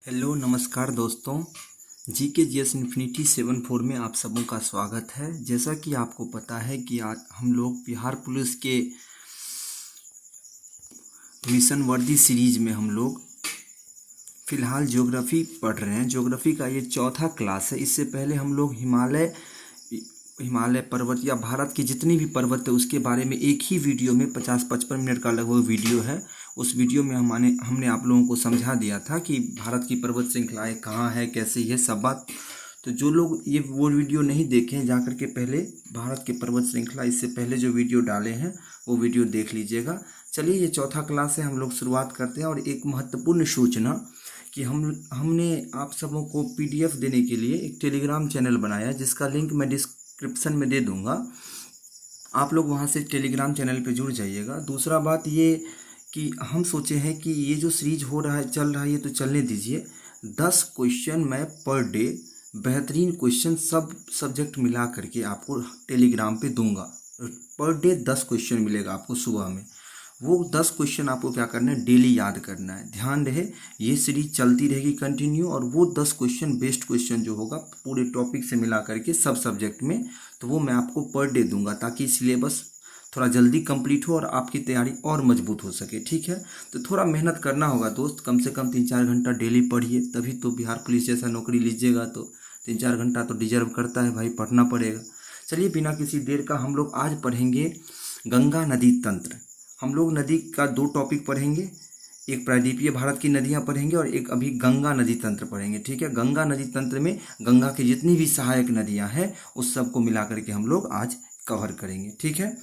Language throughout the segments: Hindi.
हेलो नमस्कार दोस्तों। GK GS इन्फिनिटी 74 में आप सबों का स्वागत है। जैसा कि आपको पता है कि आज हम लोग बिहार पुलिस के मिशन वर्दी सीरीज में हम लोग फ़िलहाल ज्योग्राफी पढ़ रहे हैं। ज्योग्राफी का ये चौथा क्लास है। इससे पहले हम लोग हिमालय पर्वत या भारत के जितनी भी पर्वत है उसके बारे में एक ही वीडियो में 50-55 मिनट का लगभग वीडियो है। उस वीडियो में हमने आप लोगों को समझा दिया था कि भारत की पर्वत श्रृंखलाएँ कहाँ है, कैसे, ये सब बात। तो जो लोग वो वीडियो नहीं देखे हैं जाकर के पहले भारत के पर्वत श्रृंखला इससे पहले जो वीडियो डाले हैं वो वीडियो देख लीजिएगा। चलिए, ये चौथा क्लास है, हम लोग शुरुआत करते हैं। और एक महत्वपूर्ण सूचना कि हमने आप सबों को PDF देने के लिए एक टेलीग्राम चैनल बनाया है, जिसका लिंक मैं डिस्क्रिप्शन में दे दूंगा। आप लोग वहां से टेलीग्राम चैनल पे जुड़ जाइएगा। दूसरा बात ये कि हम सोचे हैं कि ये जो सीरीज हो रहा है, चल रहा है, ये तो चलने दीजिए। 10 क्वेश्चन मैं पर डे बेहतरीन क्वेश्चन सब सब्जेक्ट मिला करके आपको टेलीग्राम पे दूंगा। पर डे 10 क्वेश्चन मिलेगा आपको सुबह में। वो 10 क्वेश्चन आपको क्या करना है, डेली याद करना है। ध्यान रहे, ये सीरीज चलती रहेगी कंटिन्यू। और वो 10 क्वेश्चन बेस्ट क्वेश्चन जो होगा पूरे टॉपिक से मिला करके सब सब्जेक्ट में, तो वो मैं आपको पर डे दूंगा, ताकि सिलेबस थोड़ा जल्दी कंप्लीट हो और आपकी तैयारी और मजबूत हो सके। ठीक है, तो थोड़ा मेहनत करना होगा दोस्त। कम से कम 3-4 घंटा डेली पढ़िए, तभी तो बिहार पुलिस जैसा नौकरी लीजिएगा। तो 3-4 घंटा तो डिजर्व करता है भाई, पढ़ना पड़ेगा। चलिए, बिना किसी देर का हम लोग आज पढ़ेंगे गंगा नदी तंत्र। हम लोग नदी का 2 टॉपिक पढ़ेंगे, एक प्रायद्वीपीय भारत की नदियां पढ़ेंगे और एक अभी गंगा नदी तंत्र पढ़ेंगे। ठीक है, गंगा नदी तंत्र में गंगा की जितनी भी सहायक नदियां हैं उस सब को मिला करके हम लोग आज कवर करेंगे। ठीक है,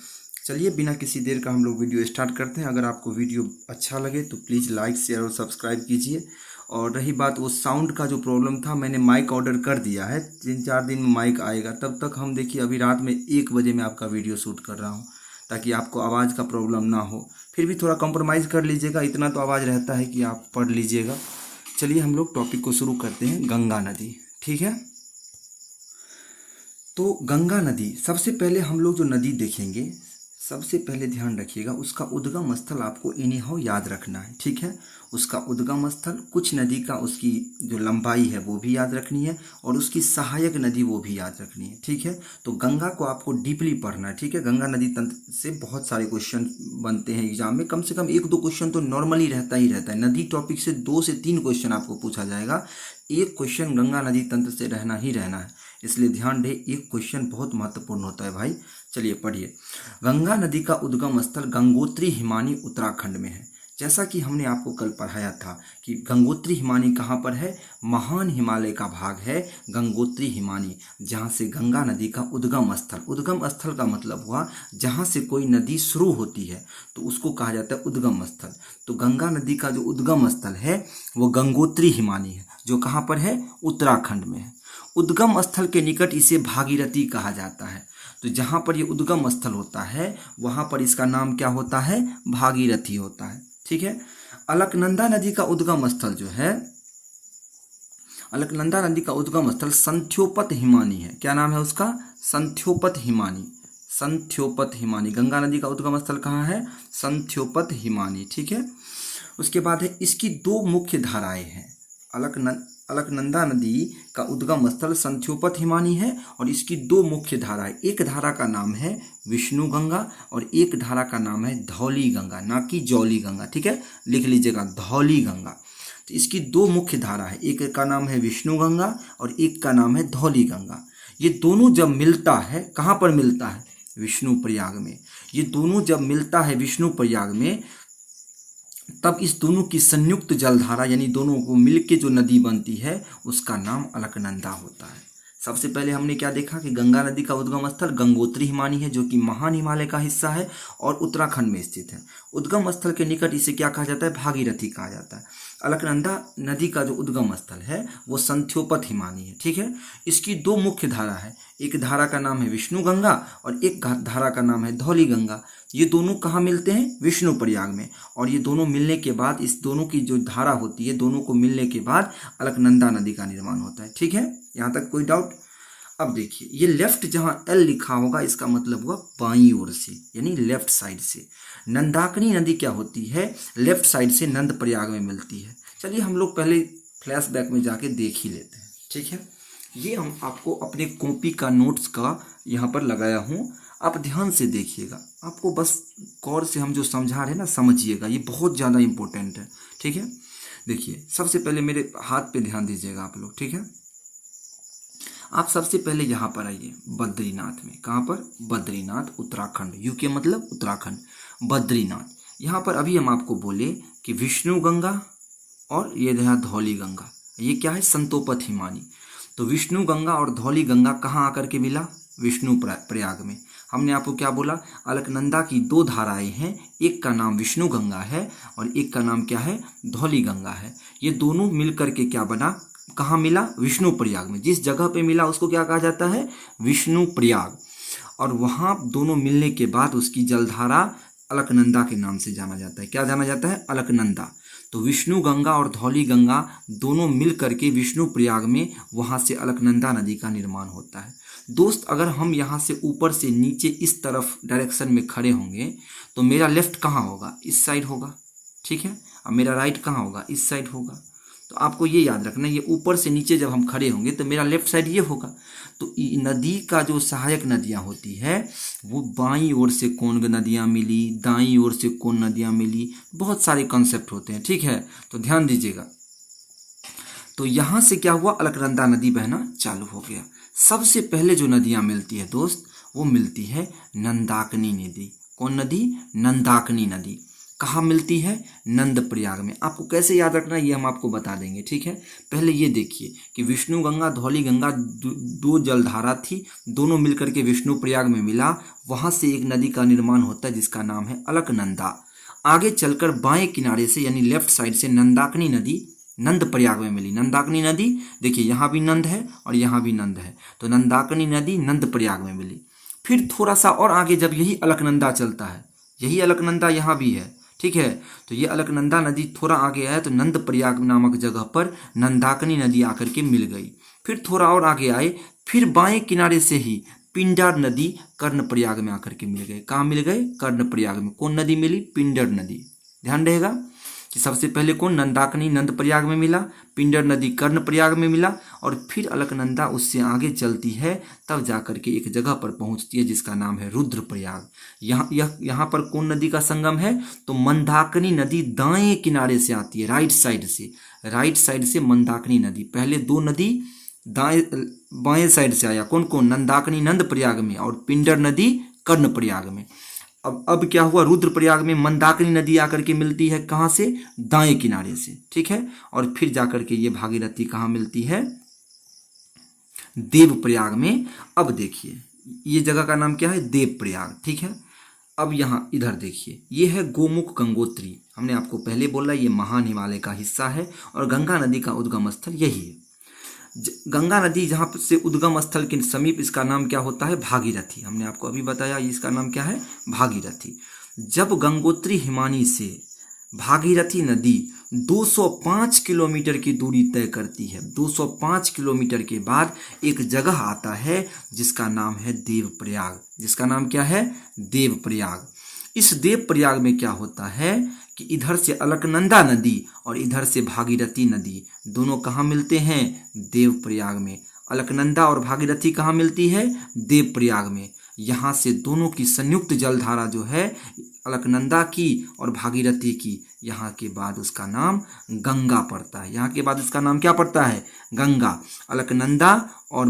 चलिए बिना किसी देर का हम लोग वीडियो स्टार्ट करते हैं। अगर आपको वीडियो अच्छा लगे तो प्लीज़ लाइक, शेयर और सब्सक्राइब कीजिए। और रही बात वो साउंड का जो प्रॉब्लम था, मैंने माइक ऑर्डर कर दिया है, 3-4 दिन में माइक आएगा। तब तक हम देखिए, अभी रात में 1 बजे मैं आपका वीडियो शूट कर रहा हूँ, ताकि आपको आवाज़ का प्रॉब्लम ना हो। फिर भी थोड़ा कॉम्प्रोमाइज़ कर लीजिएगा, इतना तो आवाज़ रहता है कि आप पढ़ लीजिएगा। चलिए हम लोग टॉपिक को शुरू करते हैं, गंगा नदी। ठीक है, तो गंगा नदी, सबसे पहले हम लोग जो नदी देखेंगे, सबसे पहले ध्यान रखिएगा उसका उद्गम स्थल आपको इनिहाउ याद रखना है। ठीक है, उसका उद्गम स्थल, कुछ नदी का उसकी जो लंबाई है वो भी याद रखनी है, और उसकी सहायक नदी वो भी याद रखनी है। ठीक है, तो गंगा को आपको डीपली पढ़ना है। ठीक है, गंगा नदी तंत्र से बहुत सारे क्वेश्चन बनते हैं एग्जाम में, कम से कम 1-2 क्वेश्चन तो नॉर्मली रहता ही रहता है। नदी टॉपिक से 2 से 3 क्वेश्चन आपको पूछा जाएगा। एक क्वेश्चन गंगा नदी तंत्र से रहना ही रहना है, इसलिए ध्यान रहे, एक क्वेश्चन बहुत महत्वपूर्ण होता है भाई। चलिए पढ़िए। गंगा नदी का उद्गम स्थल गंगोत्री हिमानी उत्तराखंड में है। जैसा कि हमने आपको कल पढ़ाया था कि गंगोत्री हिमानी कहाँ पर है, महान हिमालय का भाग है गंगोत्री हिमानी, जहाँ से गंगा नदी का उद्गम स्थल, उद्गम स्थल का मतलब हुआ जहाँ से कोई नदी शुरू होती है तो उसको कहा जाता है उद्गम स्थल। तो गंगा नदी का जो उद्गम स्थल है वो गंगोत्री हिमानी है, जो कहाँ पर है, उत्तराखंड में है। उद्गम स्थल के निकट इसे भागीरथी कहा जाता है। तो जहाँ पर ये उद्गम स्थल होता है वहाँ पर इसका नाम क्या होता है, भागीरथी होता है। ठीक है, अलकनंदा नदी का उद्गम स्थल जो है, अलकनंदा नदी का उद्गम स्थल संथ्योपत हिमानी है। क्या नाम है उसका, संथ्योपत हिमानी। संथ्योपत हिमानी, गंगा नदी का उद्गम स्थल कहाँ है, संथ्योपत हिमानी। ठीक है, उसके बाद है, इसकी 2 मुख्य धाराएं हैं। अलकनंदा नदी का उद्गम स्थल संथ्योपत हिमानी है और इसकी 2 मुख्य धाराएं, एक धारा का नाम है विष्णु गंगा और एक धारा का नाम है धौली गंगा, ना कि जौली गंगा। ठीक है, लिख लीजिएगा, धौली गंगा। तो इसकी 2 मुख्य धारा है, एक का नाम है विष्णु गंगा और एक का नाम है धौली गंगा। ये दोनों जब मिलता है, कहाँ पर मिलता है, विष्णु प्रयाग में। ये दोनों जब मिलता है विष्णु प्रयाग में, तब इस दोनों की संयुक्त जलधारा, यानी दोनों को मिलके जो नदी बनती है उसका नाम अलकनंदा होता है। सबसे पहले हमने क्या देखा कि गंगा नदी का उद्गम स्थल गंगोत्री हिमानी है, जो कि महान हिमालय का हिस्सा है और उत्तराखंड में स्थित है। उद्गम स्थल के निकट इसे क्या कहा जाता है, भागीरथी कहा जाता है। अलकनंदा नदी का जो उद्गम स्थल है वो संथ्योपत हिमानी है। ठीक है, इसकी 2 मुख्य धारा है, एक धारा का नाम है विष्णु गंगा और एक धारा का नाम है धौली गंगा। ये दोनों कहाँ मिलते हैं, विष्णु प्रयाग में। और ये दोनों मिलने के बाद, इस दोनों की जो धारा होती है, दोनों को मिलने के बाद अलकनंदा नदी का निर्माण होता है। ठीक है, यहाँ तक कोई डाउट। अब देखिए, ये लेफ्ट जहाँ L लिखा होगा इसका मतलब हुआ बाईं ओर से, यानी लेफ्ट साइड से। नंदाकिनी नदी क्या होती है, लेफ्ट साइड से नंद प्रयाग में मिलती है। चलिए हम लोग पहले फ्लैशबैक में जाके देख ही लेते हैं, ठीक है। ये हम आपको अपने कॉपी का नोट्स का यहाँ पर लगाया हूँ, आप ध्यान से देखिएगा, आपको बस गौर से हम जो समझा रहे हैं ना समझिएगा, ये बहुत ज़्यादा इम्पोर्टेंट है, ठीक है। देखिए सबसे पहले मेरे हाथ पे ध्यान दीजिएगा आप लोग, ठीक है। आप सबसे पहले यहाँ पर आइए बद्रीनाथ में। कहाँ पर? बद्रीनाथ उत्तराखंड, यूके मतलब उत्तराखंड, बद्रीनाथ। यहाँ पर अभी हम आपको बोले कि विष्णु गंगा और ये यहाँ धौली गंगा, ये क्या है? संतोपथ हिमानी। तो विष्णु गंगा और धौली गंगा कहाँ आकर के मिला? विष्णु प्रयाग में। हमने आपको क्या बोला? अलकनंदा की दो धाराएं हैं, एक का नाम विष्णु गंगा है और एक का नाम क्या है? धौली गंगा है। ये दोनों मिल करके क्या बना? कहाँ मिला? विष्णु प्रयाग में। जिस जगह पे मिला उसको क्या कहा जाता है? विष्णु प्रयाग। और वहाँ दोनों मिलने के बाद उसकी जलधारा अलकनंदा के नाम से जाना जाता है। क्या जाना जाता है? अलकनंदा। तो विष्णु गंगा और धौली गंगा दोनों मिल करके विष्णु प्रयाग में वहाँ से अलकनंदा नदी का निर्माण होता है। दोस्त अगर हम यहाँ से ऊपर से नीचे इस तरफ डायरेक्शन में खड़े होंगे तो मेरा लेफ्ट कहाँ होगा? इस साइड होगा, ठीक है। अब मेरा राइट कहाँ होगा? इस साइड होगा। तो आपको ये याद रखना, ये ऊपर से नीचे जब हम खड़े होंगे तो मेरा लेफ्ट साइड ये होगा। तो नदी का जो सहायक नदियाँ होती है वो बाईं ओर से कौन नदियाँ मिली, दाईं ओर से कौन नदियाँ मिली, बहुत सारे कॉन्सेप्ट होते हैं, ठीक है। तो ध्यान दीजिएगा। तो यहाँ से क्या हुआ? अलकनंदा नदी बहना चालू हो गया। सबसे पहले जो नदियाँ मिलती है दोस्त वो मिलती है नंदाकिनी नदी। कौन नदी? नंदाकिनी नदी। कहाँ मिलती है? नंद प्रयाग में। आपको कैसे याद रखना ये हम आपको बता देंगे, ठीक है। पहले ये देखिए कि विष्णु गंगा धौली गंगा दो जलधारा थी, दोनों मिलकर के विष्णु प्रयाग में मिला, वहाँ से एक नदी का निर्माण होता है जिसका नाम है अलकनंदा। आगे चलकर बाएं किनारे से यानी लेफ्ट साइड से नंदाकिनी नदी नंद प्रयाग में मिली। नंदाकिनी नदी देखिए यहाँ भी नंद है और यहाँ भी नंद है, तो नंदाकिनी नदी नंद प्रयाग में मिली। फिर थोड़ा सा और आगे जब यही अलकनंदा चलता है, यही अलकनंदा यहाँ भी है, ठीक है। तो ये अलकनंदा नदी थोड़ा आगे आया तो नंद प्रयाग नामक जगह पर नंदाकिनी नदी आकर के मिल गई। फिर थोड़ा और आगे आए, फिर बाएं किनारे से ही पिंडर नदी कर्ण प्रयाग में आकर के मिल गए। कहाँ मिल गए? कर्ण प्रयाग में। कौन नदी मिली? पिंडर नदी। ध्यान रहेगा कि सबसे पहले कौन? नंदाकिनी नंद प्रयाग में मिला, पिंडर नदी कर्ण प्रयाग में मिला और फिर अलकनंदा उससे आगे चलती है, तब जाकर के एक जगह पर पहुंचती है जिसका नाम है रुद्रप्रयाग। यहाँ पर कौन नदी का संगम है? तो मंदाकिनी नदी दाएं किनारे से आती है, राइट साइड से मंदाकिनी नदी। पहले दो नदी दाएं बाएं साइड से आया, कौन कौन? नंदाकिनी नंद प्रयाग में और पिंडर नदी कर्ण प्रयाग में। अब क्या हुआ? रुद्रप्रयाग में मंदाकिनी नदी आकर के मिलती है, कहाँ से? दाएं किनारे से, ठीक है। और फिर जाकर के ये भागीरथी कहाँ मिलती है? देवप्रयाग में। अब देखिए ये जगह का नाम क्या है? देवप्रयाग, ठीक है। अब यहाँ इधर देखिए, ये है गोमुख गंगोत्री। हमने आपको पहले बोला ये महान हिमालय का हिस्सा है और गंगा नदी का उद्गम स्थल यही है। गंगा नदी जहाँ से उद्गम स्थल के समीप इसका नाम क्या होता है? भागीरथी। हमने आपको अभी बताया इसका नाम क्या है? भागीरथी। जब गंगोत्री हिमानी से भागीरथी नदी 205 किलोमीटर की दूरी तय करती है, 205 किलोमीटर के बाद एक जगह आता है जिसका नाम है देवप्रयाग। जिसका नाम क्या है? देवप्रयाग। इस देवप्रयाग में क्या होता है कि इधर से अलकनंदा नदी और इधर से भागीरथी नदी दोनों कहाँ मिलते हैं? देवप्रयाग में। अलकनंदा और भागीरथी कहाँ मिलती है? देवप्रयाग में। यहाँ से दोनों की संयुक्त जलधारा जो है अलकनंदा की और भागीरथी की, यहाँ के बाद उसका नाम गंगा पड़ता है। यहाँ के बाद उसका नाम क्या पड़ता है? गंगा। अलकनंदा और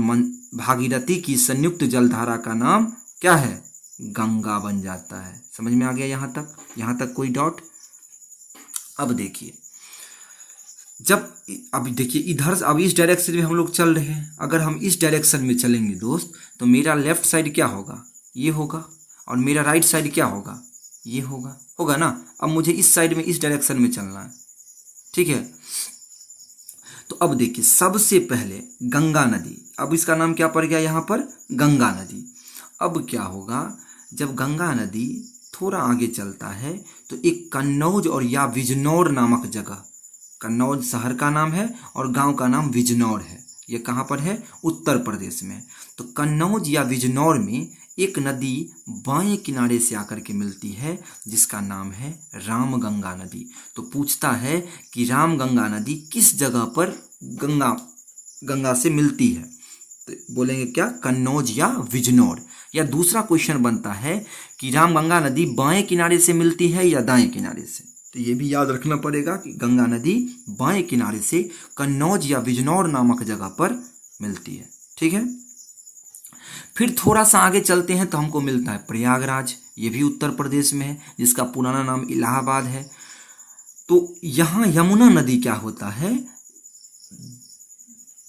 भागीरथी की संयुक्त जलधारा का नाम क्या है? गंगा बन जाता है। समझ में आ गया यहाँ तक कोई डाउट? अब देखिए, जब अभी देखिए इधर अब इस डायरेक्शन में हम लोग चल रहे हैं, अगर हम इस डायरेक्शन में चलेंगे दोस्त तो मेरा लेफ्ट साइड क्या होगा? ये होगा। और मेरा राइट साइड क्या होगा? ये होगा ना। अब मुझे इस साइड में इस डायरेक्शन में चलना है, ठीक है। तो अब देखिए सबसे पहले गंगा नदी, अब इसका नाम क्या पड़ गया यहाँ पर? गंगा नदी। अब क्या होगा? जब गंगा नदी थोड़ा आगे चलता है तो एक कन्नौज और या बिजनौर नामक जगह, कन्नौज शहर का नाम है और गांव का नाम बिजनौर है। ये कहाँ पर है? उत्तर प्रदेश में। तो कन्नौज या बिजनौर में एक नदी बाएं किनारे से आकर के मिलती है जिसका नाम है रामगंगा नदी। तो पूछता है कि रामगंगा नदी किस जगह पर गंगा से मिलती है, तो बोलेंगे क्या, कन्नौज या बिजनौर। या दूसरा क्वेश्चन बनता है कि रामगंगा नदी बाएं किनारे से मिलती है या दाएं किनारे से। तो ये भी याद रखना पड़ेगा कि गंगा नदी बाएं किनारे से कन्नौज या बिजनौर नामक जगह पर मिलती है। ठीक है, फिर थोड़ा सा आगे चलते हैं तो हमको मिलता है प्रयागराज। ये भी उत्तर प्रदेश में है, जिसका पुराना नाम इलाहाबाद है। तो यहाँ यमुना नदी क्या होता है,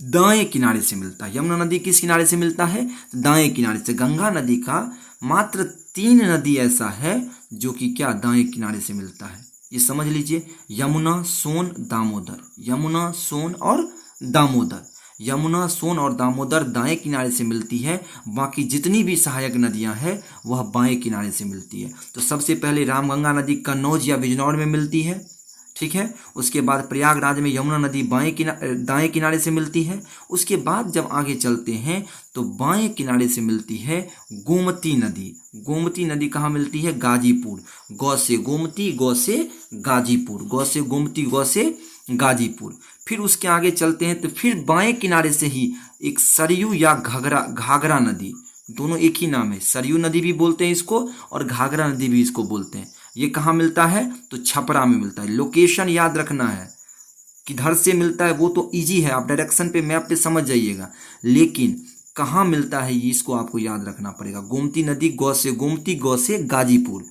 दाएं किनारे से मिलता है। यमुना नदी किस किनारे से मिलता है, दाएं किनारे से। गंगा नदी का मात्र 3 नदी ऐसा है जो कि क्या, दाएं किनारे से मिलता है। ये समझ लीजिए, यमुना, सोन, दामोदर। यमुना, सोन और दामोदर। यमुना, सोन और दामोदर दाएं किनारे से मिलती है। बाकी जितनी भी सहायक नदियां हैं वह बाएं किनारे से मिलती है। तो सबसे पहले रामगंगा नदी कन्नौज या बिजनौर में मिलती है। ठीक है, उसके बाद प्रयागराज में यमुना नदी दाएं किनारे से मिलती है। उसके बाद जब आगे चलते हैं तो बाएं किनारे से मिलती है गोमती नदी। गोमती नदी कहाँ मिलती है, गाजीपुर। गौ से गोमती, गौ से गाजीपुर। गौ से गोमती, गौ से गाजीपुर। फिर उसके आगे चलते हैं तो फिर बाएं किनारे से ही एक सरयू या घाघरा नदी, दोनों एक ही नाम है। सरयू नदी भी बोलते हैं इसको और घाघरा नदी भी इसको बोलते हैं। ये कहाँ मिलता है, तो छपरा में मिलता है। लोकेशन याद रखना है, किधर से मिलता है वो तो इजी है, आप डायरेक्शन पे, मैप पे समझ जाइएगा, लेकिन कहाँ मिलता है ये इसको आपको याद रखना पड़ेगा। गोमती नदी गौ से गोमती, गौ से गाजीपुर,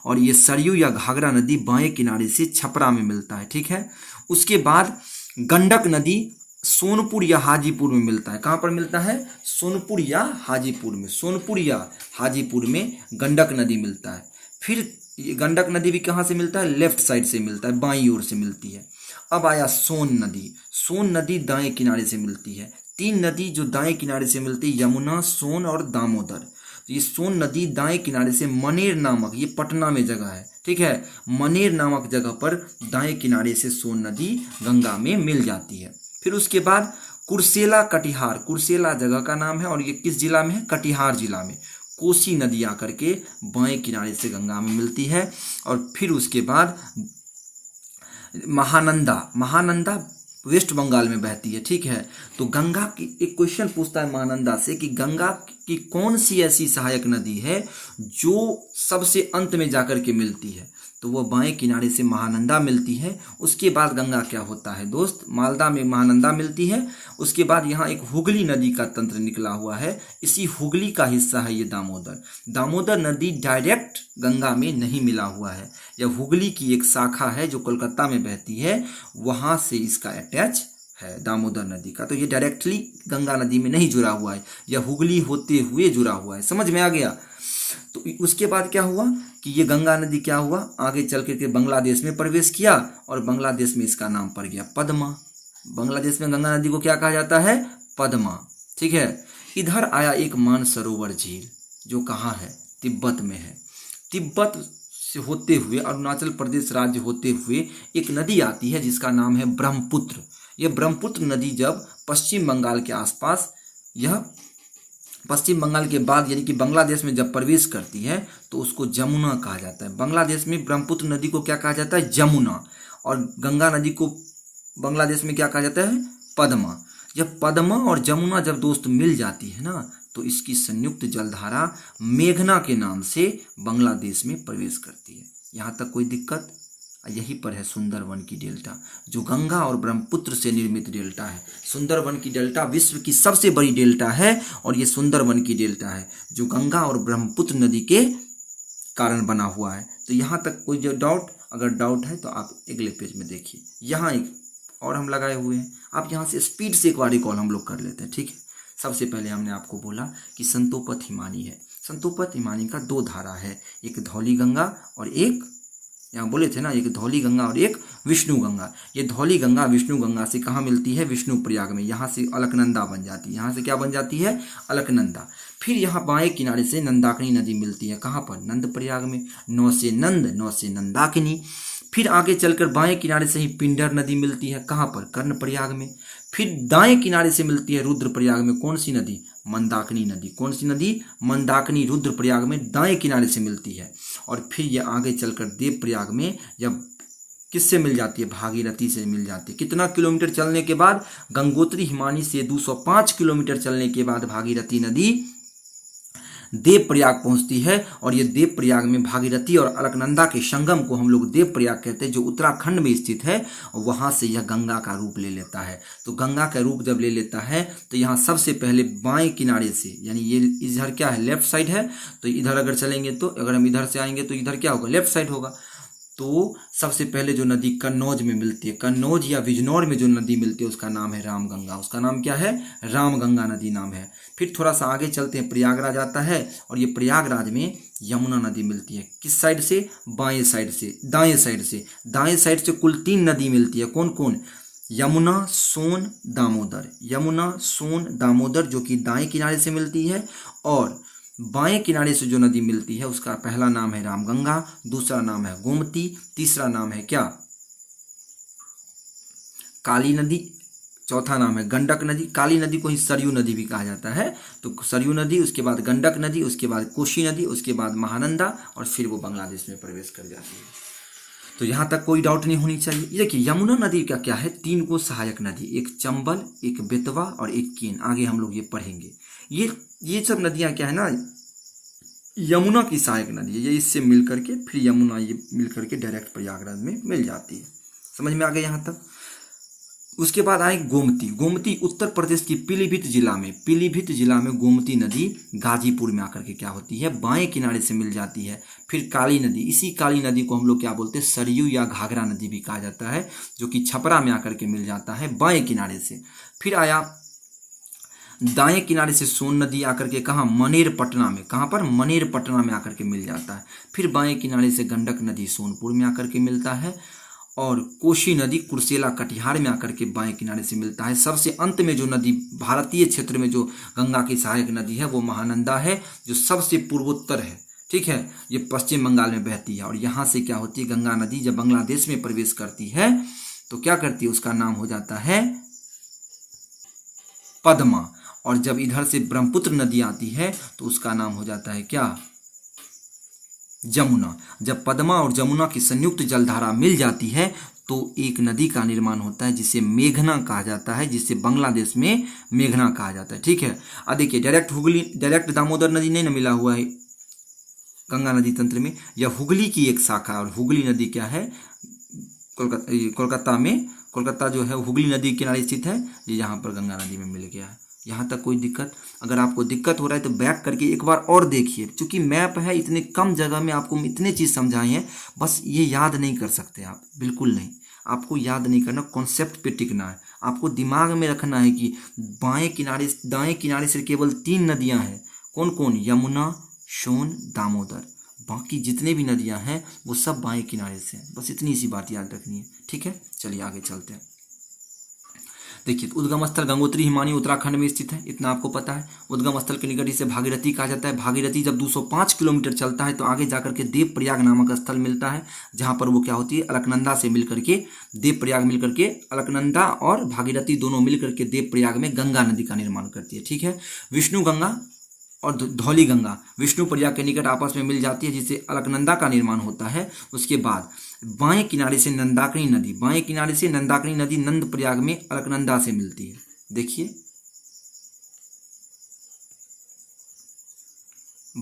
और ये सरयू या घाघरा नदी बाएं किनारे से छपरा में मिलता है। ठीक है, उसके बाद गंडक नदी सोनपुर या हाजीपुर में मिलता है। कहाँ पर मिलता है, सोनपुर या हाजीपुर में। सोनपुर या हाजीपुर में गंडक नदी मिलता है। फिर ये गंडक नदी भी कहाँ से मिलता है, लेफ्ट साइड से मिलता है, बाईं ओर से मिलती है। अब आया सोन नदी। सोन नदी दाएं किनारे से मिलती है। 3 नदी जो दाएं किनारे से मिलती है, यमुना, सोन और दामोदर। तो ये सोन नदी दाएं किनारे से मनेर नामक, ये पटना में जगह है, ठीक है, मनेर नामक जगह पर दाएं किनारे से सोन नदी गंगा में मिल जाती है। फिर उसके बाद कुर्सेला कटिहार, कुर्सेला जगह का नाम है और ये किस जिला में है, कटिहार जिला में। कोसी नदी आकर के बाएं किनारे से गंगा में मिलती है। और फिर उसके बाद महानंदा, महानंदा वेस्ट बंगाल में बहती है। ठीक है, तो गंगा की एक क्वेश्चन पूछता है महानंदा से कि गंगा की कौन सी ऐसी सहायक नदी है जो सबसे अंत में जाकर के मिलती है, तो वो बाएं किनारे से महानंदा मिलती है। उसके बाद गंगा क्या होता है दोस्त, मालदा में महानंदा मिलती है। उसके बाद यहाँ एक हुगली नदी का तंत्र निकला हुआ है, इसी हुगली का हिस्सा है ये दामोदर। दामोदर नदी डायरेक्ट गंगा में नहीं मिला हुआ है, यह हुगली की एक शाखा है जो कोलकाता में बहती है, वहाँ से इसका अटैच है दामोदर नदी का। तो ये डायरेक्टली गंगा नदी में नहीं जुड़ा हुआ है, यह हुगली होते हुए जुड़ा हुआ है। समझ में आ गया। तो उसके बाद क्या हुआ कि ये गंगा नदी क्या हुआ, आगे चल के बांग्लादेश में प्रवेश किया और बांग्लादेश में इसका नाम पड़ गया पद्मा। बांग्लादेश में गंगा नदी को क्या कहा जाता है, पद्मा। ठीक है, इधर आया एक मानसरोवर झील जो कहाँ है, तिब्बत में है। तिब्बत से होते हुए अरुणाचल प्रदेश राज्य होते हुए एक नदी आती है जिसका नाम है ब्रह्मपुत्र। यह ब्रह्मपुत्र नदी जब पश्चिम बंगाल के आसपास, यह पश्चिम बंगाल के बाद यानी कि बांग्लादेश में जब प्रवेश करती है तो उसको जमुना कहा जाता है। बांग्लादेश में ब्रह्मपुत्र नदी को क्या कहा जाता है, जमुना, और गंगा नदी को बांग्लादेश में क्या कहा जाता है, पद्मा। जब पद्मा और जमुना जब दोस्त मिल जाती है ना, तो इसकी संयुक्त जलधारा मेघना के नाम से बांग्लादेश में प्रवेश करती है। यहाँ तक कोई दिक्कत, यहीं पर है सुंदरवन की डेल्टा, जो गंगा और ब्रह्मपुत्र से निर्मित डेल्टा है। सुंदरवन की डेल्टा विश्व की सबसे बड़ी डेल्टा है और ये सुंदरवन की डेल्टा है जो गंगा और ब्रह्मपुत्र नदी के कारण बना हुआ है। तो यहाँ तक कोई जो डाउट, अगर डाउट है तो आप अगले पेज में देखिए। यहाँ एक और हम लगाए हुए हैं, आप यहाँ से स्पीड से एक बार रिकॉल हम लोग कर लेते हैं। ठीक है, सबसे पहले हमने आपको बोला कि संतोपत हिमानी है। संतोपत हिमानी का 2 धारा है, एक धौली गंगा और एक, यहाँ बोले थे ना, एक धौली गंगा और एक विष्णु गंगा। ये धौली गंगा विष्णु गंगा से कहाँ मिलती है, विष्णु प्रयाग में। यहाँ से अलकनंदा बन जाती है। यहाँ से क्या बन जाती है, अलकनंदा। फिर यहाँ बाएं किनारे से नंदाकिनी नदी मिलती है, कहाँ पर, नंद प्रयाग में। नौ से नंद, नौ से नंदाकिनी। फिर आगे चलकर बाएं किनारे से ही पिंडर नदी मिलती है, कहाँ पर, कर्ण प्रयाग में। फिर दाएं किनारे से मिलती है रुद्रप्रयाग में कौन सी नदी? मंदाकिनी नदी। कौन सी नदी? मंदाकिनी रुद्रप्रयाग में दाएं किनारे से मिलती है। और फिर ये आगे चलकर देवप्रयाग में जब किससे मिल जाती है? भागीरथी से मिल जाती है। कितना किलोमीटर चलने के बाद? गंगोत्री हिमानी से 205 किलोमीटर चलने के बाद भागीरथी नदी देवप्रयाग पहुंचती है। और ये देवप्रयाग में भागीरथी और अलकनंदा के संगम को हम लोग देवप्रयाग कहते हैं, जो उत्तराखंड में स्थित है। वहां से यह गंगा का रूप ले लेता है। तो गंगा का रूप जब ले लेता है तो यहाँ सबसे पहले बाएं किनारे से, यानी ये इधर क्या है? लेफ्ट साइड है। तो इधर अगर चलेंगे तो, अगर हम इधर से आएंगे तो इधर क्या होगा? लेफ्ट साइड होगा। तो सबसे पहले जो नदी कन्नौज में मिलती है, कन्नौज या बिजनौर में जो नदी मिलती है उसका नाम है रामगंगा। उसका नाम क्या है? रामगंगा नदी नाम है। फिर थोड़ा सा आगे चलते हैं, प्रयागराज आता है और ये प्रयागराज में यमुना नदी मिलती है। किस साइड से? बाएं साइड से, दाएं साइड से। दाएं साइड से कुल 3 नदी मिलती है। कौन कौन? यमुना, सोन, दामोदर। यमुना, सोन, दामोदर, जो कि दाएं किनारे से मिलती है। और बाएं किनारे से जो नदी मिलती है उसका पहला नाम है रामगंगा, दूसरा नाम है गोमती, तीसरा नाम है क्या? काली नदी, चौथा नाम है गंडक नदी। काली नदी को ही सरयू नदी भी कहा जाता है। तो सरयू नदी, उसके बाद गंडक नदी, उसके बाद कोशी नदी, उसके बाद महानंदा, और फिर वो बांग्लादेश में प्रवेश कर जाती है। तो यहाँ तक कोई डाउट नहीं होनी चाहिए। ये देखिए यमुना नदी का क्या है? 3 को सहायक नदी, एक चंबल, एक बेतवा और एक केन। आगे हम लोग ये पढ़ेंगे। ये सब नदियाँ क्या है ना, यमुना की सहायक नदी है। ये इससे मिल करके फिर यमुना ये मिल करके डायरेक्ट प्रयागराज में मिल जाती है। समझ में आ गया यहाँ तक? उसके बाद आए गोमती। गोमती उत्तर प्रदेश की पीलीभीत जिला में गोमती नदी गाजीपुर में आकर के क्या होती है? बाएं किनारे से मिल जाती है। फिर काली नदी, इसी काली नदी को हम लोग क्या बोलते हैं? सरयू या घाघरा नदी भी कहा जाता है, जो कि छपरा में आकर के मिल जाता है बाएं किनारे से। फिर आया दाएं किनारे से सोन नदी आकर के कहाँ? मनेरपटना में। कहाँ पर? मनेरपटना में आकर के मिल जाता है। फिर बाएं किनारे से गंडक नदी सोनपुर में आकर के मिलता है। और कोशी नदी कुर्सेला कटिहार में आकर के बाएं किनारे से मिलता है। सबसे अंत में जो नदी भारतीय क्षेत्र में जो गंगा की सहायक नदी है वो महानंदा है, जो सबसे पूर्वोत्तर है। ठीक है, ये पश्चिम बंगाल में बहती है। और यहाँ से क्या होती है? गंगा नदी जब बांग्लादेश में प्रवेश करती है तो क्या करती है? उसका नाम हो जाता है पद्मा। और जब इधर से ब्रह्मपुत्र नदी आती है तो उसका नाम हो जाता है क्या? जमुना। जब पद्मा और जमुना की संयुक्त जलधारा मिल जाती है तो एक नदी का निर्माण होता है जिसे मेघना कहा जाता है, जिसे बांग्लादेश में मेघना कहा जाता है। ठीक है, अब देखिए डायरेक्ट दामोदर नदी नहीं ना मिला हुआ है गंगा नदी तंत्र में। यह हुगली की एक शाखा, और हुगली नदी क्या है? कोलकाता जो है हुगली नदी के किनारे स्थित है, यहाँ पर गंगा नदी में मिल गया है। यहाँ तक कोई दिक्कत? अगर आपको दिक्कत हो रहा है तो बैक करके एक बार और देखिए, क्योंकि मैप है, इतने कम जगह में आपको इतने चीज़ समझाए हैं, बस ये याद नहीं कर सकते आप, बिल्कुल नहीं। आपको याद नहीं करना, कॉन्सेप्ट पे टिकना है। आपको दिमाग में रखना है कि दाएं किनारे से केवल 3 नदियाँ हैं। कौन कौन? यमुना, सोन, दामोदर। बाकी जितने भी नदियाँ हैं वो सब बाएं किनारे से हैं। बस इतनी सी बात याद रखनी है। ठीक है, चलिए आगे चलते हैं। देखिए उद्गम स्थल गंगोत्री हिमानी उत्तराखंड में स्थित है, इतना आपको पता है। उद्गम स्थल के निकट इसे भागीरथी कहा जाता है। भागीरथी जब 205 किलोमीटर चलता है तो आगे जाकर के देवप्रयाग नामक स्थल मिलता है, जहाँ पर वो क्या होती है? अलकनंदा से मिलकर के देवप्रयाग मिलकर के अलकनंदा और भागीरथी दोनों मिलकर के देवप्रयाग में गंगा नदी का निर्माण करती है। ठीक है, विष्णु गंगा और धौली गंगा विष्णु प्रयाग के निकट आपस में मिल जाती है, जिससे अलकनंदा का निर्माण होता है। उसके बाद बाएं किनारे से नंदाकिनी नदी नंद प्रयाग में अलकनंदा से मिलती है। देखिए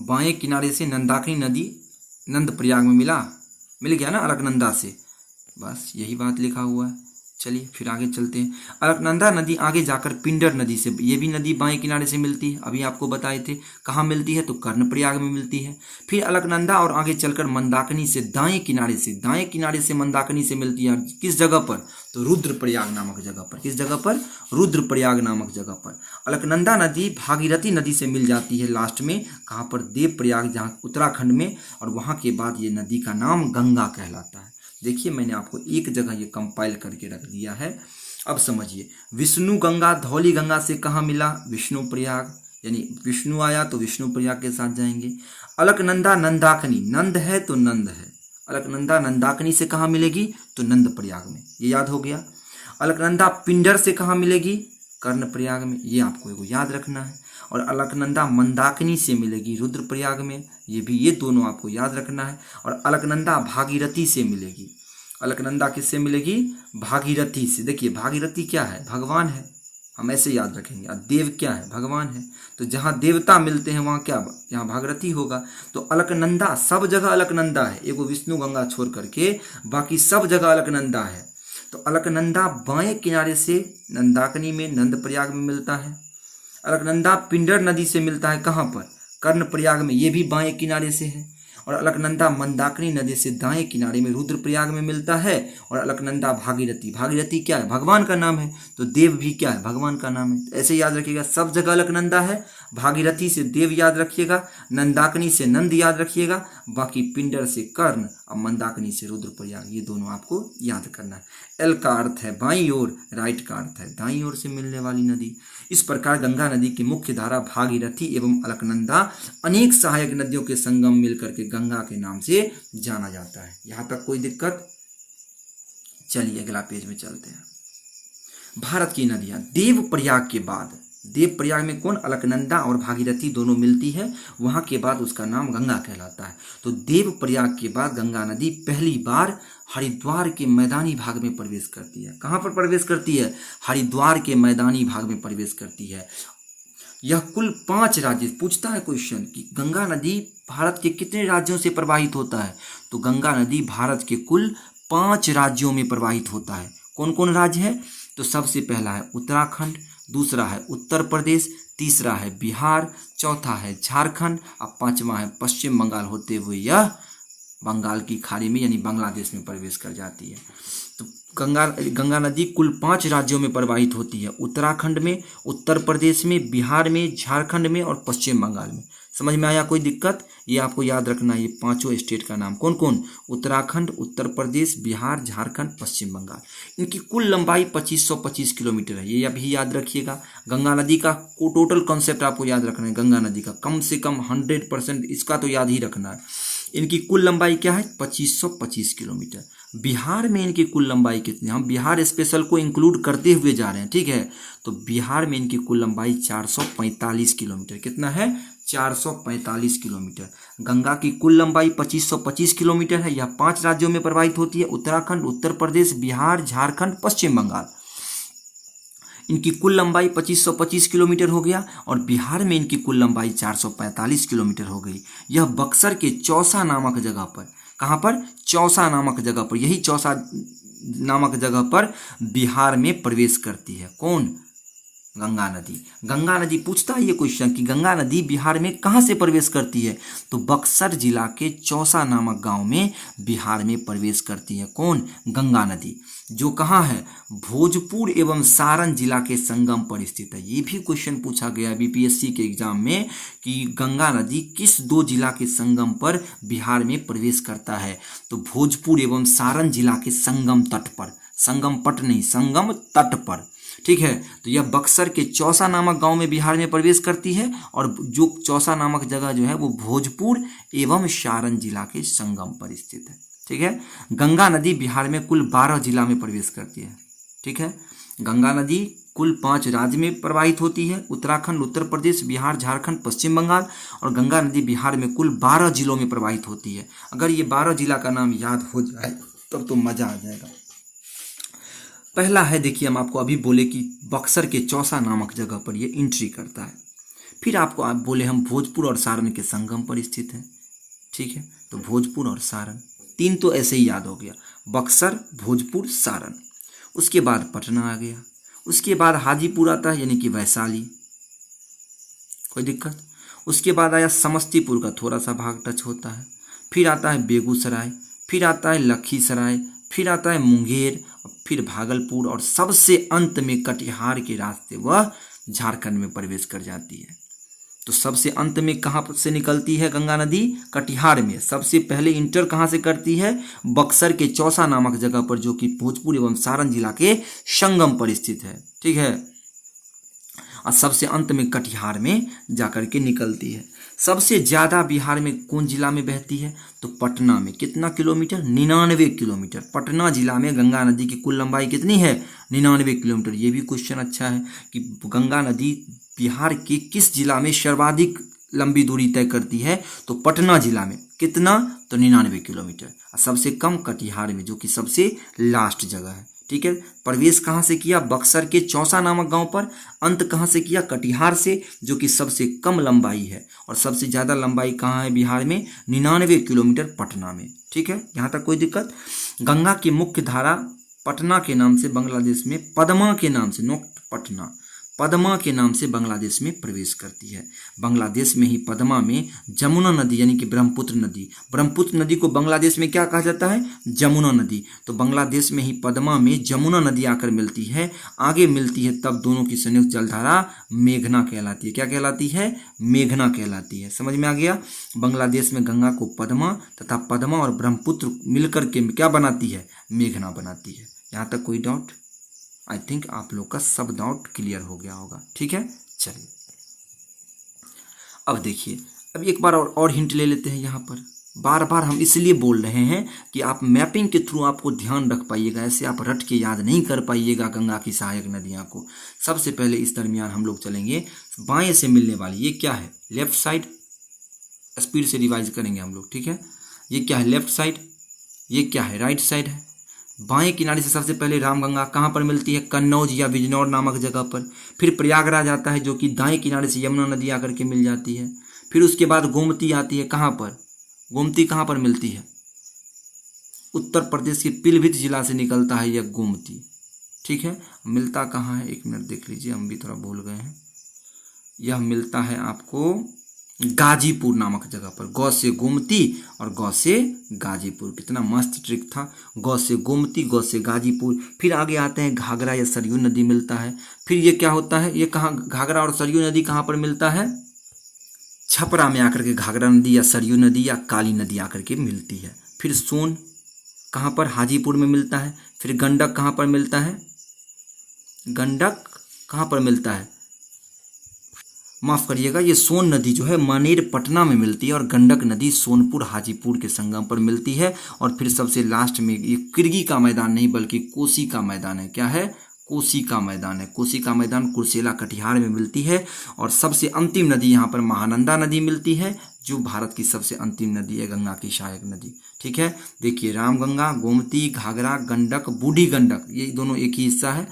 बाएं किनारे से नंदाकिनी नदी नंद प्रयाग में मिल गया ना अलकनंदा से, बस यही बात लिखा हुआ है। चलिए फिर आगे चलते हैं। अलकनंदा नदी आगे जाकर पिंडर नदी से, ये भी नदी बाएं किनारे से मिलती है, अभी आपको बताए थे। कहाँ मिलती है? तो कर्णप्रयाग में मिलती है। फिर अलकनंदा और आगे चलकर मंदाकिनी से दाएं किनारे से मंदाकिनी से मिलती है। किस जगह पर? तो रुद्रप्रयाग नामक जगह पर। किस जगह पर? रुद्रप्रयाग नामक जगह पर। अलकनंदा नदी भागीरथी नदी से मिल जाती है लास्ट में, कहाँ पर? देवप्रयाग, जहाँ उत्तराखंड में। और वहाँ के बाद ये नदी का नाम गंगा कहलाता है। देखिए मैंने आपको एक जगह ये कंपाइल करके रख दिया है। अब समझिए, विष्णु गंगा धौली गंगा से कहाँ मिला? विष्णु प्रयाग, यानी विष्णु आया तो विष्णु प्रयाग के साथ जाएंगे। अलकनंदा नंदाकिनी, नंद है तो नंद है, अलकनंदा नंदाकिनी से कहाँ मिलेगी? तो नंद प्रयाग में। ये याद हो गया। अलकनंदा पिंडर से कहाँ मिलेगी? कर्णप्रयाग में, ये आपको याद रखना है। और अलकनंदा मंदाकिनी से मिलेगी रुद्रप्रयाग में, ये दोनों आपको याद रखना है। और अलकनंदा भागीरथी से मिलेगी। अलकनंदा किससे मिलेगी? भागीरथी से। देखिए भागीरथी क्या है? भगवान है, हम ऐसे याद रखेंगे। और देव क्या है? भगवान है। तो जहाँ देवता मिलते हैं वहाँ क्या? यहाँ भागीरथी होगा। तो अलकनंदा, सब जगह अलकनंदा है, एगो विष्णु गंगा छोड़ करके बाकी सब जगह अलकनंदा है। तो अलकनंदा बाएं किनारे से नंदाकिनी में, नंदप्रयाग में मिलता है। अलकनंदा पिंडर नदी से मिलता है, कहाँ पर? कर्णप्रयाग में, ये भी बाएं किनारे से है। और अलकनंदा मंदाकिनी नदी से दाएं किनारे में रुद्रप्रयाग में मिलता है। और अलकनंदा भागीरथी, भागीरथी क्या है? भगवान का नाम है। तो देव भी क्या है? भगवान का नाम है। ऐसे याद रखिएगा, सब जगह अलकनंदा है। भागीरथी से देव याद रखिएगा, नंदाकिनी से नंद याद रखिएगा, बाकी पिंडर से कर्ण और मंदाकिनी से रुद्रप्रयाग, ये दोनों आपको याद करना है। एल का अर्थ है बाईं ओर, राइट का अर्थ है दाईं ओर से मिलने वाली नदी। इस प्रकार गंगा नदी की मुख्य धारा भागीरथी एवं अलकनंदा अनेक सहायक नदियों के संगम मिलकर के गंगा के नाम से जाना जाता है। यहां तक कोई दिक्कत? चलिए अगला पेज में चलते हैं। भारत की नदियां, देवप्रयाग के बाद, देवप्रयाग में कौन? अलकनंदा और भागीरथी दोनों मिलती है, वहां के बाद उसका नाम गंगा कहलाता है। तो देवप्रयाग के बाद गंगा नदी पहली बार हरिद्वार के मैदानी भाग में प्रवेश करती है। कहां पर प्रवेश करती है? हरिद्वार के मैदानी भाग में प्रवेश करती है। यह कुल 5 राज्य, पूछता है क्वेश्चन कि गंगा नदी भारत के कितने राज्यों से प्रवाहित होता है? तो गंगा नदी भारत के कुल 5 राज्यों में प्रवाहित होता है। कौन कौन राज्य है? तो सबसे पहला है उत्तराखंड, दूसरा है उत्तर प्रदेश, तीसरा है बिहार, चौथा है झारखंड और पांचवा है पश्चिम बंगाल, होते हुए यह बंगाल की खाड़ी में यानी बांग्लादेश में प्रवेश कर जाती है। तो गंगा नदी कुल 5 राज्यों में प्रवाहित होती है, उत्तराखंड में, उत्तर प्रदेश में, बिहार में, झारखंड में और पश्चिम बंगाल में। समझ में आया कोई दिक्कत? ये आपको याद रखना है, ये 5 स्टेट का नाम कौन कौन? उत्तराखंड, उत्तर प्रदेश, बिहार, झारखंड, पश्चिम बंगाल। इनकी कुल लंबाई 2525 किलोमीटर है, ये अभी याद रखिएगा। गंगा नदी का टोटल कॉन्सेप्ट आपको याद रखना है, गंगा नदी का कम से कम 100% इसका तो याद ही रखना है। इनकी कुल लंबाई क्या है? 2525 किलोमीटर। बिहार में इनकी कुल लंबाई कितनी? हम बिहार स्पेशल को इंक्लूड करते हुए जा रहे हैं, ठीक है। तो बिहार में इनकी कुल लंबाई 445 किलोमीटर। कितना है? 445 किलोमीटर। गंगा की कुल लंबाई 2525 किलोमीटर है। यह 5 राज्यों में प्रवाहित होती है, उत्तराखंड, उत्तर प्रदेश, बिहार, झारखंड, पश्चिम बंगाल। इनकी कुल लंबाई 2525 किलोमीटर हो गया और बिहार में इनकी कुल लंबाई 445 किलोमीटर हो गई। यह बक्सर के चौसा नामक जगह पर, कहाँ पर? चौसा नामक जगह पर, यही चौसा नामक जगह पर बिहार में प्रवेश करती है। कौन? गंगा नदी। गंगा नदी पूछता है ये क्वेश्चन कि गंगा नदी बिहार में कहाँ से प्रवेश करती है? तो बक्सर जिला के चौसा नामक गांव में बिहार में प्रवेश करती है। कौन? गंगा नदी, जो कहाँ है? भोजपुर एवं सारण जिला के संगम पर स्थित है। ये भी क्वेश्चन पूछा गया बीपीएससी के एग्जाम में कि गंगा नदी किस 2 जिला के संगम पर बिहार में प्रवेश करता है? तो भोजपुर एवं सारण जिला के संगम तट पर, संगम पट नहीं, संगम तट पर, ठीक है। तो यह बक्सर के चौसा नामक गांव में बिहार में प्रवेश करती है और जो चौसा नामक जगह जो है वो भोजपुर एवं सारण जिला के संगम पर स्थित है, ठीक है। गंगा नदी बिहार में कुल 12 जिला में प्रवेश करती है, ठीक है। गंगा नदी कुल 5 राज्य में प्रवाहित होती है, उत्तराखंड, उत्तर प्रदेश, बिहार, झारखंड, पश्चिम बंगाल। और गंगा नदी बिहार में कुल 12 जिलों में प्रवाहित होती है। अगर ये 12 जिला का नाम याद हो जाए तब तो मजा आ जाएगा। पहला है, देखिए हम आपको अभी बोले कि बक्सर के चौसा नामक जगह पर ये एंट्री करता है। फिर आपको आप बोले हम भोजपुर और सारण के संगम पर स्थित है, ठीक है। तो भोजपुर और सारण 3 तो ऐसे ही याद हो गया, बक्सर, भोजपुर, सारण। उसके बाद पटना आ गया, उसके बाद हाजीपुर आता है यानी कि वैशाली, कोई दिक्कत। उसके बाद आया समस्तीपुर का थोड़ा सा भाग टच होता है। फिर आता है बेगूसराय, फिर आता है लखीसराय, फिर आता है मुंगेर, फिर भागलपुर और सबसे अंत में कटिहार के रास्ते वह झारखंड में प्रवेश कर जाती है। तो सबसे अंत में कहाँ से निकलती है गंगा नदी? कटिहार में। सबसे पहले इंटर कहाँ से करती है? बक्सर के चौसा नामक जगह पर, जो कि भोजपुर एवं सारण जिला के संगम पर स्थित है, ठीक है। और सबसे अंत में कटिहार में जाकर के निकलती है। सबसे ज़्यादा बिहार में कौन जिला में बहती है? तो पटना में। कितना किलोमीटर? 99 किलोमीटर। पटना जिला में गंगा नदी की कुल लंबाई कितनी है? 99 किलोमीटर। ये भी क्वेश्चन अच्छा है कि गंगा नदी बिहार के किस जिला में सर्वाधिक लंबी दूरी तय करती है? तो पटना जिला में। कितना? तो 99 किलोमीटर। सबसे कम कटिहार में, जो कि सबसे लास्ट जगह है। ठीक है, प्रवेश कहाँ से किया? बक्सर के चौसा नामक गांव पर। अंत कहाँ से किया? कटिहार से, जो कि सबसे कम लंबाई है। और सबसे ज़्यादा लंबाई कहाँ है बिहार में? 99 किलोमीटर पटना में। ठीक है, यहाँ तक कोई दिक्कत? गंगा की मुख्य धारा पटना के नाम से बांग्लादेश में पद्मा के नाम से, नोट पटना, पद्मा के नाम से बांग्लादेश में प्रवेश करती है। बांग्लादेश में ही पद्मा में जमुना नदी यानी कि ब्रह्मपुत्र नदी को बांग्लादेश में क्या कहा जाता है? जमुना नदी। तो बांग्लादेश में ही पद्मा में जमुना नदी आकर मिलती है, आगे मिलती है, तब दोनों की संयुक्त जलधारा मेघना कहलाती है। क्या कहलाती है? मेघना कहलाती है। समझ में आ गया? बांग्लादेश में गंगा को पद्मा तथा पद्मा और ब्रह्मपुत्र मिलकर के क्या बनाती है? मेघना बनाती है। यहाँ तक कोई डाउट? आई थिंक आप लोग का सब डाउट क्लियर हो गया होगा। ठीक है, चलिए अब देखिए, अब एक बार और हिंट ले लेते हैं। यहाँ पर बार बार हम इसलिए बोल रहे हैं कि आप मैपिंग के थ्रू आपको ध्यान रख पाइएगा, ऐसे आप रट के याद नहीं कर पाइएगा गंगा की सहायक नदियाँ को। सबसे पहले इस दरमियान हम लोग चलेंगे बाएं से मिलने वाली, ये क्या है? Left side. स्पीड से रिवाइज करेंगे हम लोग। ठीक है, ये क्या है? Left side. ये क्या है? राइट साइड है। बाएं किनारे से सबसे पहले रामगंगा कहाँ पर मिलती है? कन्नौज या बिजनौर नामक जगह पर। फिर प्रयागराज आता है, जो कि दाएं किनारे से यमुना नदी आकर के मिल जाती है। फिर उसके बाद गोमती आती है। कहाँ पर? गोमती कहाँ पर मिलती है? उत्तर प्रदेश के पीलीभीत जिला से निकलता है यह गोमती। ठीक है, मिलता कहाँ है? एक मिनट देख लीजिए, हम भी थोड़ा भूल गए हैं। यह मिलता है आपको गाजीपुर नामक जगह पर। गौ से गोमती और गौ से गाजीपुर। कितना मस्त ट्रिक था। गौ से गोमती, गौ से गाजीपुर। फिर आगे आते हैं घाघरा या सरयू नदी मिलता है। फिर ये क्या होता है? ये कहाँ? घाघरा और सरयू नदी कहाँ पर मिलता है? छपरा में आकर के घाघरा नदी या सरयू नदी या काली नदी आकर के मिलती है। फिर सोन कहाँ पर? हाजीपुर में मिलता है। फिर गंडक कहाँ पर मिलता है? गंडक कहाँ पर मिलता है? माफ करिएगा, ये सोन नदी जो है मानेर पटना में मिलती है और गंडक नदी सोनपुर हाजीपुर के संगम पर मिलती है। और फिर सबसे लास्ट में ये किरगी का मैदान नहीं बल्कि कोसी का मैदान है। क्या है? कोसी का मैदान है। कोसी का मैदान कुर्सेला कटिहार में मिलती है। और सबसे अंतिम नदी यहाँ पर महानंदा नदी मिलती है, जो भारत की सबसे अंतिम नदी है, गंगा की सहायक नदी। ठीक है, देखिए रामगंगा, गोमती, घाघरा, गंडक, बूढ़ी गंडक, ये दोनों एक ही हिस्सा है।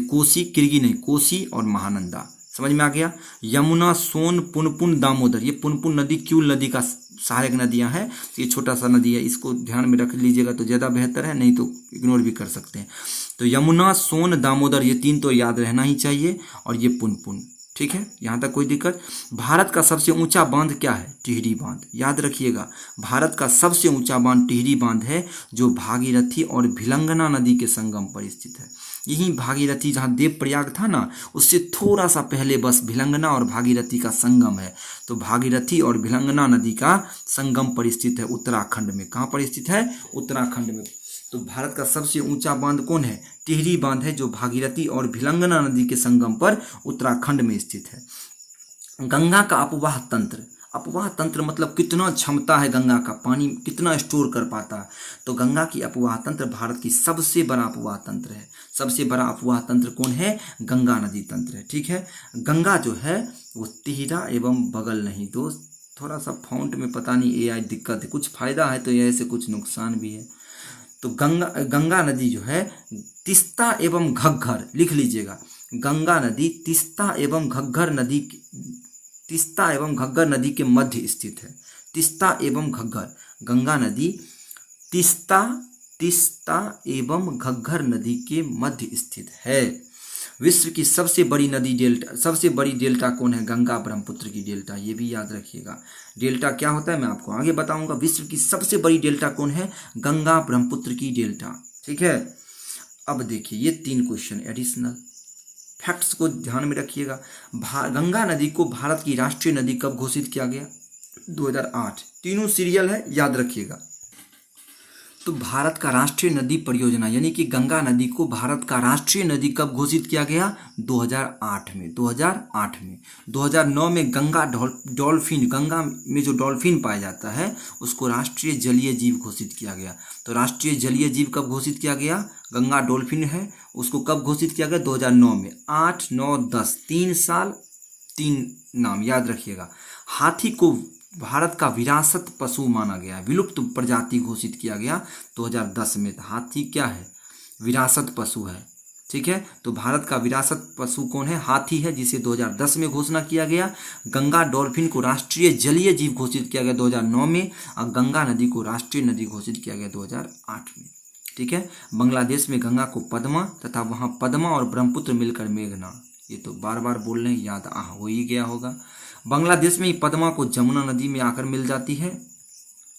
कोसी, किरगी नहीं, कोसी और महानंदा। समझ में आ गया? यमुना, सोन, पुनपुन, दामोदर, ये पुनपुन नदी क्यूल नदी का सहायक नदियां हैं। ये छोटा सा नदी है, इसको ध्यान में रख लीजिएगा तो ज़्यादा बेहतर है, नहीं तो इग्नोर भी कर सकते हैं। तो यमुना, सोन, दामोदर, ये तीन तो याद रहना ही चाहिए, और ये पुनपुन। ठीक है, यहाँ तक कोई दिक्कत? भारत का सबसे ऊंचा बांध क्या है? टिहरी बांध। याद रखिएगा, भारत का सबसे ऊंचा बांध टिहरी बांध है, जो भागीरथी और भिलंगना नदी के संगम पर स्थित है। यही भागीरथी, जहाँ देवप्रयाग था ना, उससे थोड़ा सा पहले बस भिलंगना और भागीरथी का संगम है। तो भागीरथी और भिलंगना नदी का संगम पर स्थित है उत्तराखंड में। कहाँ पर स्थित है? उत्तराखंड में। तो भारत का सबसे ऊंचा बांध कौन है? टिहरी बांध है, जो भागीरथी और भिलंगना नदी के संगम पर उत्तराखंड में स्थित है। गंगा का अपवाह तंत्र। अपवाह तंत्र मतलब कितना क्षमता है गंगा का, पानी कितना स्टोर कर पाता है। तो गंगा की अपवाह तंत्र भारत की सबसे बड़ा अपवाह तंत्र है। सबसे बड़ा अपवाह तंत्र कौन है? गंगा नदी तंत्र है। ठीक है, गंगा जो है वो तिहरा एवं बगल नहीं दोस्त, थोड़ा सा फॉन्ट में पता नहीं AI दिक्कत है, कुछ फायदा है तो ऐसे कुछ नुकसान भी है। तो गंगा नदी जो है तीस्ता एवं घग्गर, लिख लीजिएगा, गंगा नदी तीस्ता एवं घग्गर नदी के मध्य स्थित है। तीस्ता एवं घग्गर, गंगा नदी तीस्ता एवं घग्गर नदी के मध्य स्थित है। विश्व की सबसे बड़ी नदी डेल्टा, सबसे बड़ी डेल्टा कौन है? गंगा ब्रह्मपुत्र की डेल्टा। ये भी याद रखिएगा, डेल्टा क्या होता है मैं आपको आगे बताऊंगा। विश्व की सबसे बड़ी डेल्टा कौन है? गंगा ब्रह्मपुत्र की डेल्टा। ठीक है, अब देखिए ये 3 क्वेश्चन एडिशनल फैक्ट्स को ध्यान में रखिएगा। गंगा नदी को भारत की राष्ट्रीय नदी कब घोषित किया गया? 2008। तीनों सीरियल है, याद रखिएगा। तो भारत का राष्ट्रीय नदी परियोजना यानी कि गंगा नदी को भारत का राष्ट्रीय नदी कब घोषित किया गया? 2008 में। 2008 में। 2009 में गंगा डॉल्फिन, गंगा में जो डॉल्फिन पाया जाता है उसको राष्ट्रीय जलीय जीव घोषित किया गया। तो राष्ट्रीय जलीय जीव कब घोषित किया गया? गंगा डॉल्फिन है, उसको कब घोषित किया गया? 2009 में। 8, 9, 10, 3 साल 3 नाम याद रखिएगा। हाथी को भारत का विरासत पशु माना गया है, विलुप्त प्रजाति घोषित किया गया 2010 में। हाथी क्या है? विरासत पशु है, ठीक है। तो भारत का विरासत पशु कौन है? हाथी है, जिसे 2010 में घोषणा किया गया। गंगा डॉल्फिन को राष्ट्रीय जलीय जीव घोषित किया गया 2009 में, और गंगा नदी को राष्ट्रीय नदी घोषित किया गया 2008 में, ठीक है। बांग्लादेश में गंगा को पद्मा तथा वहाँ पद्मा और ब्रह्मपुत्र मिलकर मेघना, ये तो बार बार बोल रहे हैं, याद हो ही गया होगा। बांग्लादेश में ही पद्मा को जमुना नदी में आकर मिल जाती है।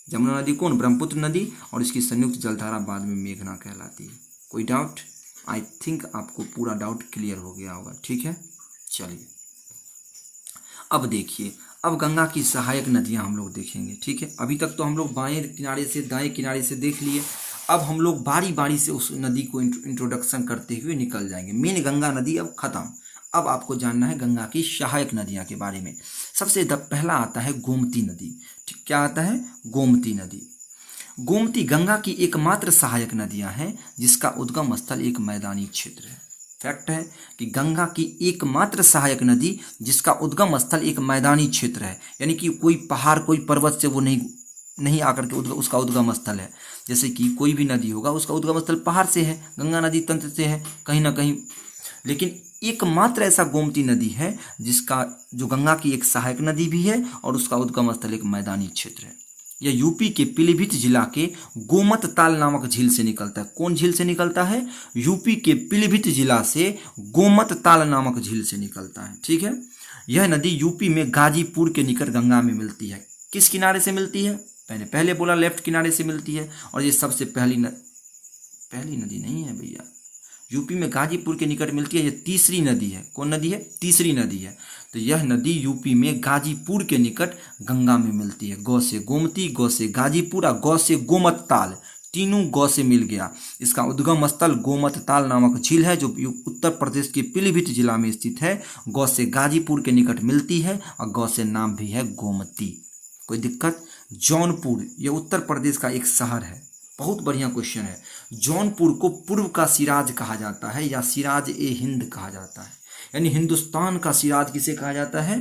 जमुना नदी कौन? ब्रह्मपुत्र नदी, और इसकी संयुक्त जलधारा बाद में मेघना कहलाती है। कोई डाउट? आई थिंक आपको पूरा डाउट क्लियर हो गया होगा, ठीक है। चलिए अब देखिए, अब गंगा की सहायक नदियां हम लोग देखेंगे, ठीक है। अभी तक तो हम लोग बाएं किनारे से दाएं किनारे से देख लिए, अब हम लोग बारी बारी से उस नदी को इंट्रोडक्शन करते हुए निकल जाएंगे। मेन गंगा नदी अब खत्म, अब आपको जानना है गंगा की सहायक नदियां के बारे में। सबसे पहला आता है गोमती नदी, ठीक, क्या आता है? गोमती नदी। गोमती गंगा की एकमात्र सहायक नदियां हैं जिसका उद्गम स्थल एक मैदानी क्षेत्र है। फैक्ट है कि गंगा की एकमात्र सहायक नदी जिसका उद्गम स्थल एक मैदानी क्षेत्र है, यानी कि कोई पहाड़ कोई पर्वत से वो नहीं आकर के उसका उद्गम स्थल है। जैसे कि कोई भी नदी होगा उसका उद्गम स्थल पहाड़ से है, गंगा नदी तंत्र से है कहीं ना कहीं, लेकिन एकमात्र ऐसा गोमती नदी है जिसका जो गंगा की एक सहायक नदी भी है और उसका उद्गम स्थल एक मैदानी क्षेत्र है। यह यूपी के पीलीभीत जिला के गोमत ताल नामक झील से निकलता है। कौन झील से निकलता है? यूपी के पीलीभीत जिला से गोमत ताल नामक झील से निकलता है, ठीक है। यह नदी यूपी में गाजीपुर के निकट गंगा में मिलती है। किस किनारे से मिलती है? मैंने पहले बोला लेफ्ट किनारे से मिलती है, और ये सबसे पहली नदी नहीं है भैया, यूपी में गाजीपुर के निकट मिलती है। यह तीसरी नदी है। कौन नदी है? तीसरी नदी है। तो यह नदी यूपी में गाजीपुर के निकट गंगा में मिलती है। गौ से गोमती, गौ से गाजीपुर और गौ से गोमत ताल, तीनों गौ से मिल गया। इसका उद्गम स्थल गोमत ताल नामक झील है जो उत्तर प्रदेश के पीलीभीत जिला में स्थित है। गौ से गाजीपुर के निकट मिलती है और गौ से नाम भी है गोमती। कोई दिक्कत? जौनपुर, यह उत्तर प्रदेश का एक शहर है। बहुत बढ़िया क्वेश्चन है। जौनपुर को पूर्व का सिराज कहा जाता है या सिराज ए हिंद कहा जाता है, यानी हिंदुस्तान का सिराज किसे कहा जाता है?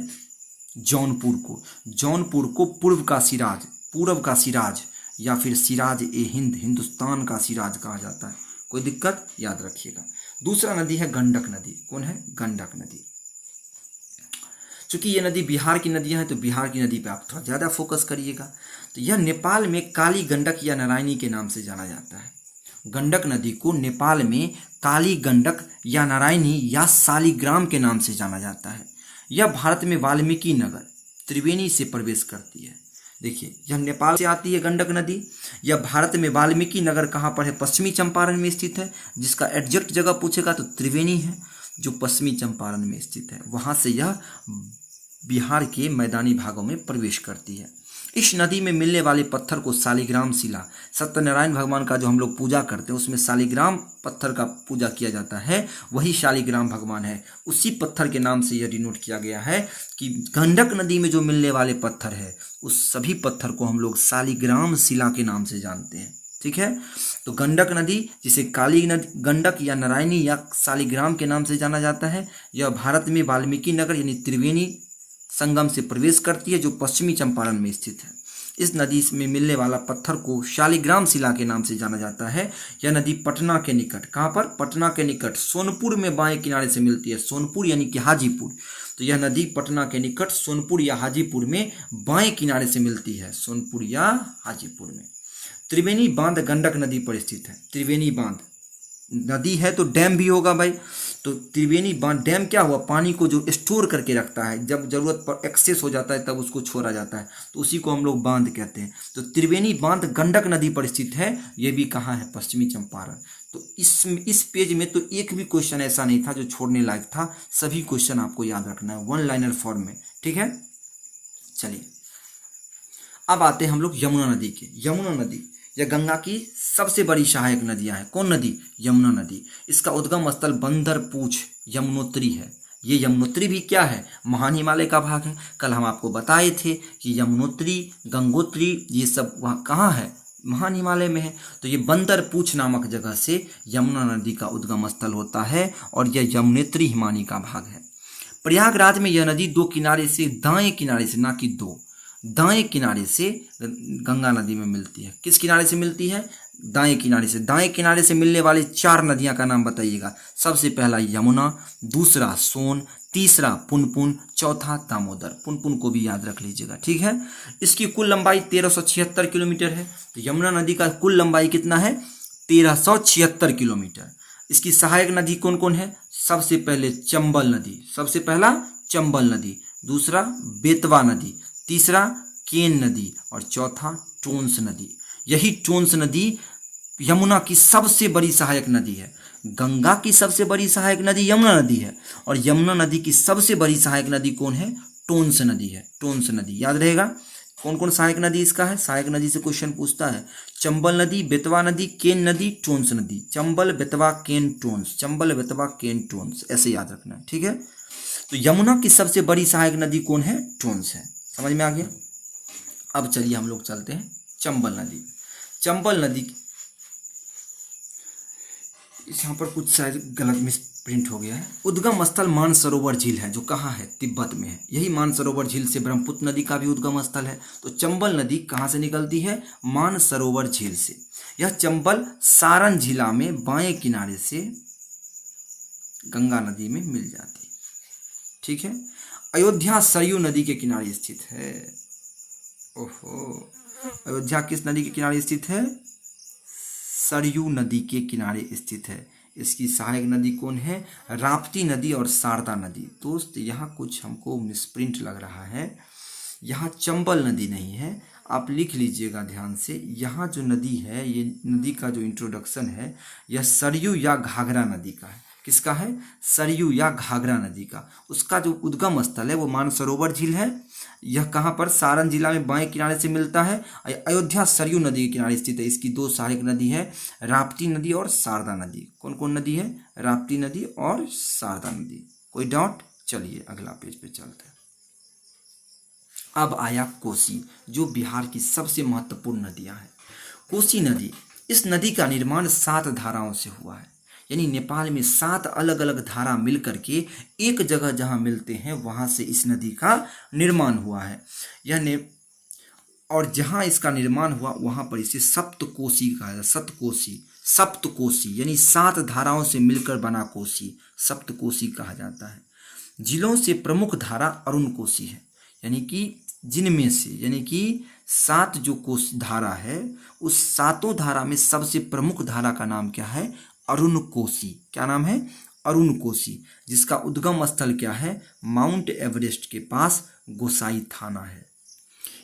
जौनपुर को। जौनपुर को पूर्व का सिराज, पूर्व का सिराज या फिर सिराज ए हिंद, हिंदुस्तान का सिराज कहा जाता है। कोई दिक्कत? याद रखिएगा। दूसरा नदी है गंडक नदी। कौन है? गंडक नदी। चूंकि ये नदी बिहार की नदियां हैं तो बिहार की नदी पे आप थोड़ा ज़्यादा फोकस करिएगा। तो यह नेपाल में काली गंडक या नारायणी के नाम से जाना जाता है। गंडक नदी को नेपाल में काली गंडक या नारायणी या शालिग्राम के नाम से जाना जाता है। यह भारत में वाल्मीकि नगर त्रिवेणी से प्रवेश करती है। देखिए, यह नेपाल से आती है गंडक नदी। यह भारत में वाल्मीकि नगर कहाँ पर है? पश्चिमी चंपारण में स्थित है। जिसका एग्जैक्ट जगह पूछेगा तो त्रिवेणी है जो पश्चिमी चंपारण में स्थित है। वहाँ से यह बिहार के मैदानी भागों में प्रवेश करती है। इस नदी में मिलने वाले पत्थर को शालिग्राम शिला, सत्यनारायण भगवान का जो हम लोग पूजा करते हैं उसमें शालिग्राम पत्थर का पूजा किया जाता है, वही शालिग्राम भगवान है। उसी पत्थर के नाम से यह डिनोट किया गया है कि गंडक नदी में जो मिलने वाले पत्थर है उस सभी पत्थर को हम लोग शालिग्राम शिला के नाम से जानते हैं, ठीक है। तो गंडक नदी जिसे काली नदी गंडक या नारायणी या शालिग्राम के नाम से जाना जाता है, यह भारत में वाल्मीकि नगर यानी त्रिवेणी संगम से प्रवेश करती है जो पश्चिमी चंपारण में स्थित है। इस नदी में मिलने वाला पत्थर को शालिग्राम शिला के नाम से जाना जाता है। यह नदी पटना के निकट, कहाँ पर? पटना के निकट सोनपुर में बाएं किनारे से मिलती है। सोनपुर यानी कि हाजीपुर। तो यह नदी पटना के निकट सोनपुर या हाजीपुर में बाएं किनारे से मिलती है। सोनपुर या हाजीपुर में। त्रिवेणी बांध गंडक नदी पर स्थित है। त्रिवेणी बांध नदी है तो डैम भी होगा भाई। तो त्रिवेणी बांध डैम क्या हुआ? पानी को जो स्टोर करके रखता है, जब जरूरत पर एक्सेस हो जाता है तब उसको छोड़ा जाता है, तो उसी को हम लोग बांध कहते हैं। तो त्रिवेणी बांध गंडक नदी पर स्थित है। ये भी कहाँ है? पश्चिमी चंपारण। तो इस पेज में तो एक भी क्वेश्चन ऐसा नहीं था जो छोड़ने लायक था। सभी क्वेश्चन आपको याद रखना है 1 लाइनर फॉर्म में, ठीक है। चलिए अब आते हैं हम लोग यमुना नदी के। यमुना नदी, यह गंगा की सबसे बड़ी सहायक नदियां हैं। कौन नदी? यमुना नदी। इसका उद्गम स्थल बंदरपूछ यमुनोत्री है। ये यमुनोत्री भी क्या है? महान हिमालय का भाग है। कल हम आपको बताए थे कि यमुनोत्री, गंगोत्री ये सब वहाँ कहाँ है? महान हिमालय में है। तो ये बंदरपूछ नामक जगह से यमुना नदी का उद्गम स्थल होता है और यह यमुनोत्री हिमानी का भाग है। प्रयागराज में यह नदी दो किनारे से, दाएं किनारे से, ना कि दो, दाएं किनारे से गंगा नदी में मिलती है। किस किनारे से मिलती है? दाएं किनारे से। दाएं किनारे से मिलने वाली 4 नदियां का नाम बताइएगा। सबसे पहला यमुना, दूसरा सोन, तीसरा पुनपुन, चौथा दामोदर। पुनपुन को भी याद रख लीजिएगा, ठीक है। इसकी कुल लंबाई 1376 किलोमीटर है। तो यमुना नदी का कुल लंबाई कितना है? 1376 किलोमीटर। इसकी सहायक नदी कौन कौन है? सबसे पहले चंबल नदी, सबसे पहला चंबल नदी, दूसरा बेतवा नदी, तीसरा केन नदी और चौथा टोंस नदी। यही टोंस नदी यमुना की सबसे बड़ी सहायक नदी है। गंगा की सबसे बड़ी सहायक नदी यमुना नदी है और यमुना नदी की सबसे बड़ी सहायक नदी कौन है? टोंस नदी है। टोंस नदी याद रहेगा। कौन कौन सहायक नदी इसका है? सहायक नदी से क्वेश्चन पूछता है। चंबल नदी, बेतवा नदी, केन नदी, टोंस नदी। चंबल, बेतवा, केन, टोंस। चंबल, बेतवा, केन, टोंस, ऐसे याद रखना है, ठीक है। तो यमुना की सबसे बड़ी सहायक नदी कौन है? टोंस है। समझ में आ गया। अब चलिए हम लोग चलते हैं चंबल नदी। चंबल नदी, यहाँ पर कुछ शायद गलत मिस प्रिंट हो गया है। उद्गम स्थल मानसरोवर झील है, जो कहाँ है? तिब्बत में है। यही मानसरोवर झील से ब्रह्मपुत्र नदी का भी उद्गम स्थल है। तो चंबल नदी कहाँ से निकलती है? मानसरोवर झील से। यह चंबल सारण जिला में बाएं किनारे से गंगा नदी में मिल जाती है, ठीक है। अयोध्या सरयू नदी के किनारे स्थित है। ओहो, अयोध्या किस नदी के किनारे स्थित है? सरयू नदी के किनारे स्थित है। इसकी सहायक नदी कौन है? राप्ती नदी और शारदा नदी। दोस्त यहाँ कुछ हमको मिसप्रिंट लग रहा है। यहाँ चंबल नदी नहीं है, आप लिख लीजिएगा ध्यान से। यहाँ जो नदी है, ये नदी का जो इंट्रोडक्शन है, यह सरयू या घाघरा नदी का है। किसका है? सरयू या घाघरा नदी का। उसका जो उद्गम स्थल है वो मानसरोवर झील है। यह कहाँ पर? सारण जिला में बाएं किनारे से मिलता है। अयोध्या सरयू नदी के किनारे स्थित है। इसकी 2 सहायक नदी है, राप्ती नदी और शारदा नदी। कौन कौन नदी है? राप्ती नदी और शारदा नदी। कोई डाउट? चलिए अगला पेज पे चलते हैं। अब आया कोसी, जो बिहार की सबसे महत्वपूर्ण नदियां हैं। कोसी नदी, इस नदी का निर्माण 7 धाराओं से हुआ है। यानी नेपाल में 7 अलग अलग धारा मिलकर के एक जगह जहां मिलते हैं वहां से इस नदी का निर्माण हुआ है। और जहां इसका निर्माण हुआ वहां पर इसे सप्तकोसी कहा जाता है। सप्तकोसी, सप्तकोसी यानी 7 धाराओं से मिलकर बना कोसी, सप्तकोसी कहा जाता है। जिलों से प्रमुख धारा अरुण कोसी है। यानी कि जिनमें से, यानी कि 7 जो कोसी धारा है, उस 7 धारा में सबसे प्रमुख धारा का नाम क्या है? अरुण कोसी। क्या नाम है? अरुण कोसी, जिसका उद्गम स्थल क्या है? माउंट एवरेस्ट के पास गोसाई थाना है।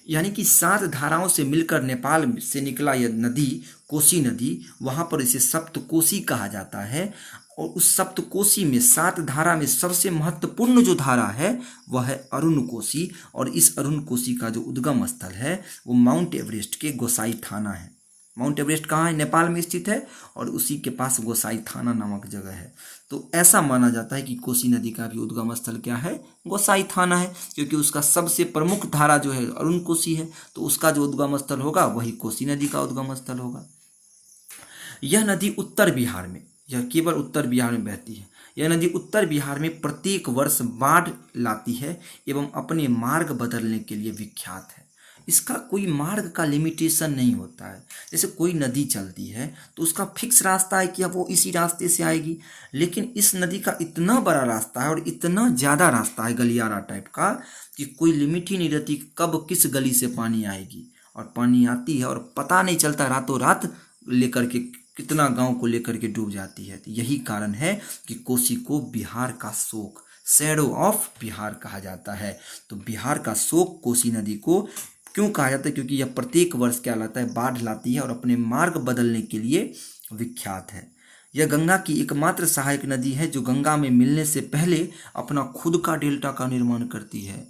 यानी कि 7 धाराओं से मिलकर नेपाल से निकला यह नदी, कोसी नदी, वहां पर इसे सप्तकोसी कहा जाता है। और उस सप्तकोसी में 7 धारा में सबसे महत्वपूर्ण जो धारा है वह है अरुण कोसी। और इस अरुण कोसी का जो उद्गम स्थल है वो माउंट एवरेस्ट के गोसाई थाना है। माउंट एवरेस्ट कहाँ है? नेपाल में स्थित है और उसी के पास गोसाई थाना नामक जगह है। तो ऐसा माना जाता है कि कोसी नदी का भी उद्गम स्थल क्या है? गोसाई थाना है, क्योंकि उसका सबसे प्रमुख धारा जो है अरुण कोसी है। तो उसका जो उद्गम स्थल होगा वही कोसी नदी का उद्गम स्थल होगा। यह नदी उत्तर बिहार में, यह केवल उत्तर बिहार में बहती है। यह नदी उत्तर बिहार में प्रत्येक वर्ष बाढ़ लाती है एवं अपने मार्ग बदलने के लिए विख्यात है। इसका कोई मार्ग का लिमिटेशन नहीं होता है। जैसे कोई नदी चलती है तो उसका फिक्स रास्ता है कि अब वो इसी रास्ते से आएगी, लेकिन इस नदी का इतना बड़ा रास्ता है और इतना ज़्यादा रास्ता है गलियारा टाइप का कि कोई लिमिट ही नहीं रहती कब किस गली से पानी आएगी। और पानी आती है और पता नहीं चलता, रातों रात लेकर के कितना गांव को लेकर के डूब जाती है। तो यही कारण है कि कोसी को बिहार का शोक, शैडो ऑफ बिहार कहा जाता है। तो बिहार का शोक कोसी नदी को क्यों कहा जाता है? क्योंकि यह प्रत्येक वर्ष क्या लाता है? बाढ़ लाती है और अपने मार्ग बदलने के लिए विख्यात है। यह गंगा की एकमात्र सहायक नदी है जो गंगा में मिलने से पहले अपना खुद का डेल्टा का निर्माण करती है।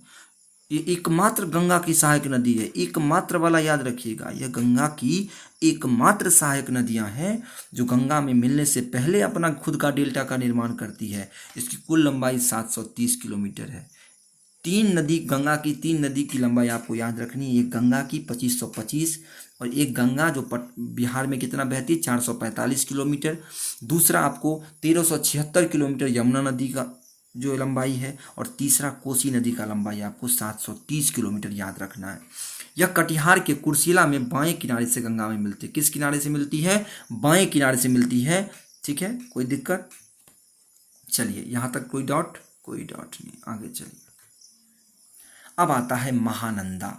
ये एकमात्र गंगा की सहायक नदी है, एकमात्र वाला याद रखिएगा, यह गंगा की एकमात्र सहायक नदियां हैं जो गंगा में मिलने से पहले अपना खुद का डेल्टा का निर्माण करती है। इसकी कुल लंबाई 730 किलोमीटर है। गंगा की तीन नदी की लंबाई आपको याद रखनी है। एक गंगा की 2525 और एक गंगा जो बिहार में कितना बहती है 445 किलोमीटर। दूसरा आपको 1376 किलोमीटर यमुना नदी का जो लंबाई है, और तीसरा कोसी नदी का लंबाई आपको 730 किलोमीटर याद रखना है। यह कटिहार के कुर्सेला में बाएं किनारे से गंगा में मिलती है। किस किनारे से मिलती है? बाएं किनारे से मिलती है। ठीक है, कोई दिक्कत? चलिए यहाँ तक कोई डाउट? कोई डाउट नहीं, आगे चलिए। अब आता है महानंदा।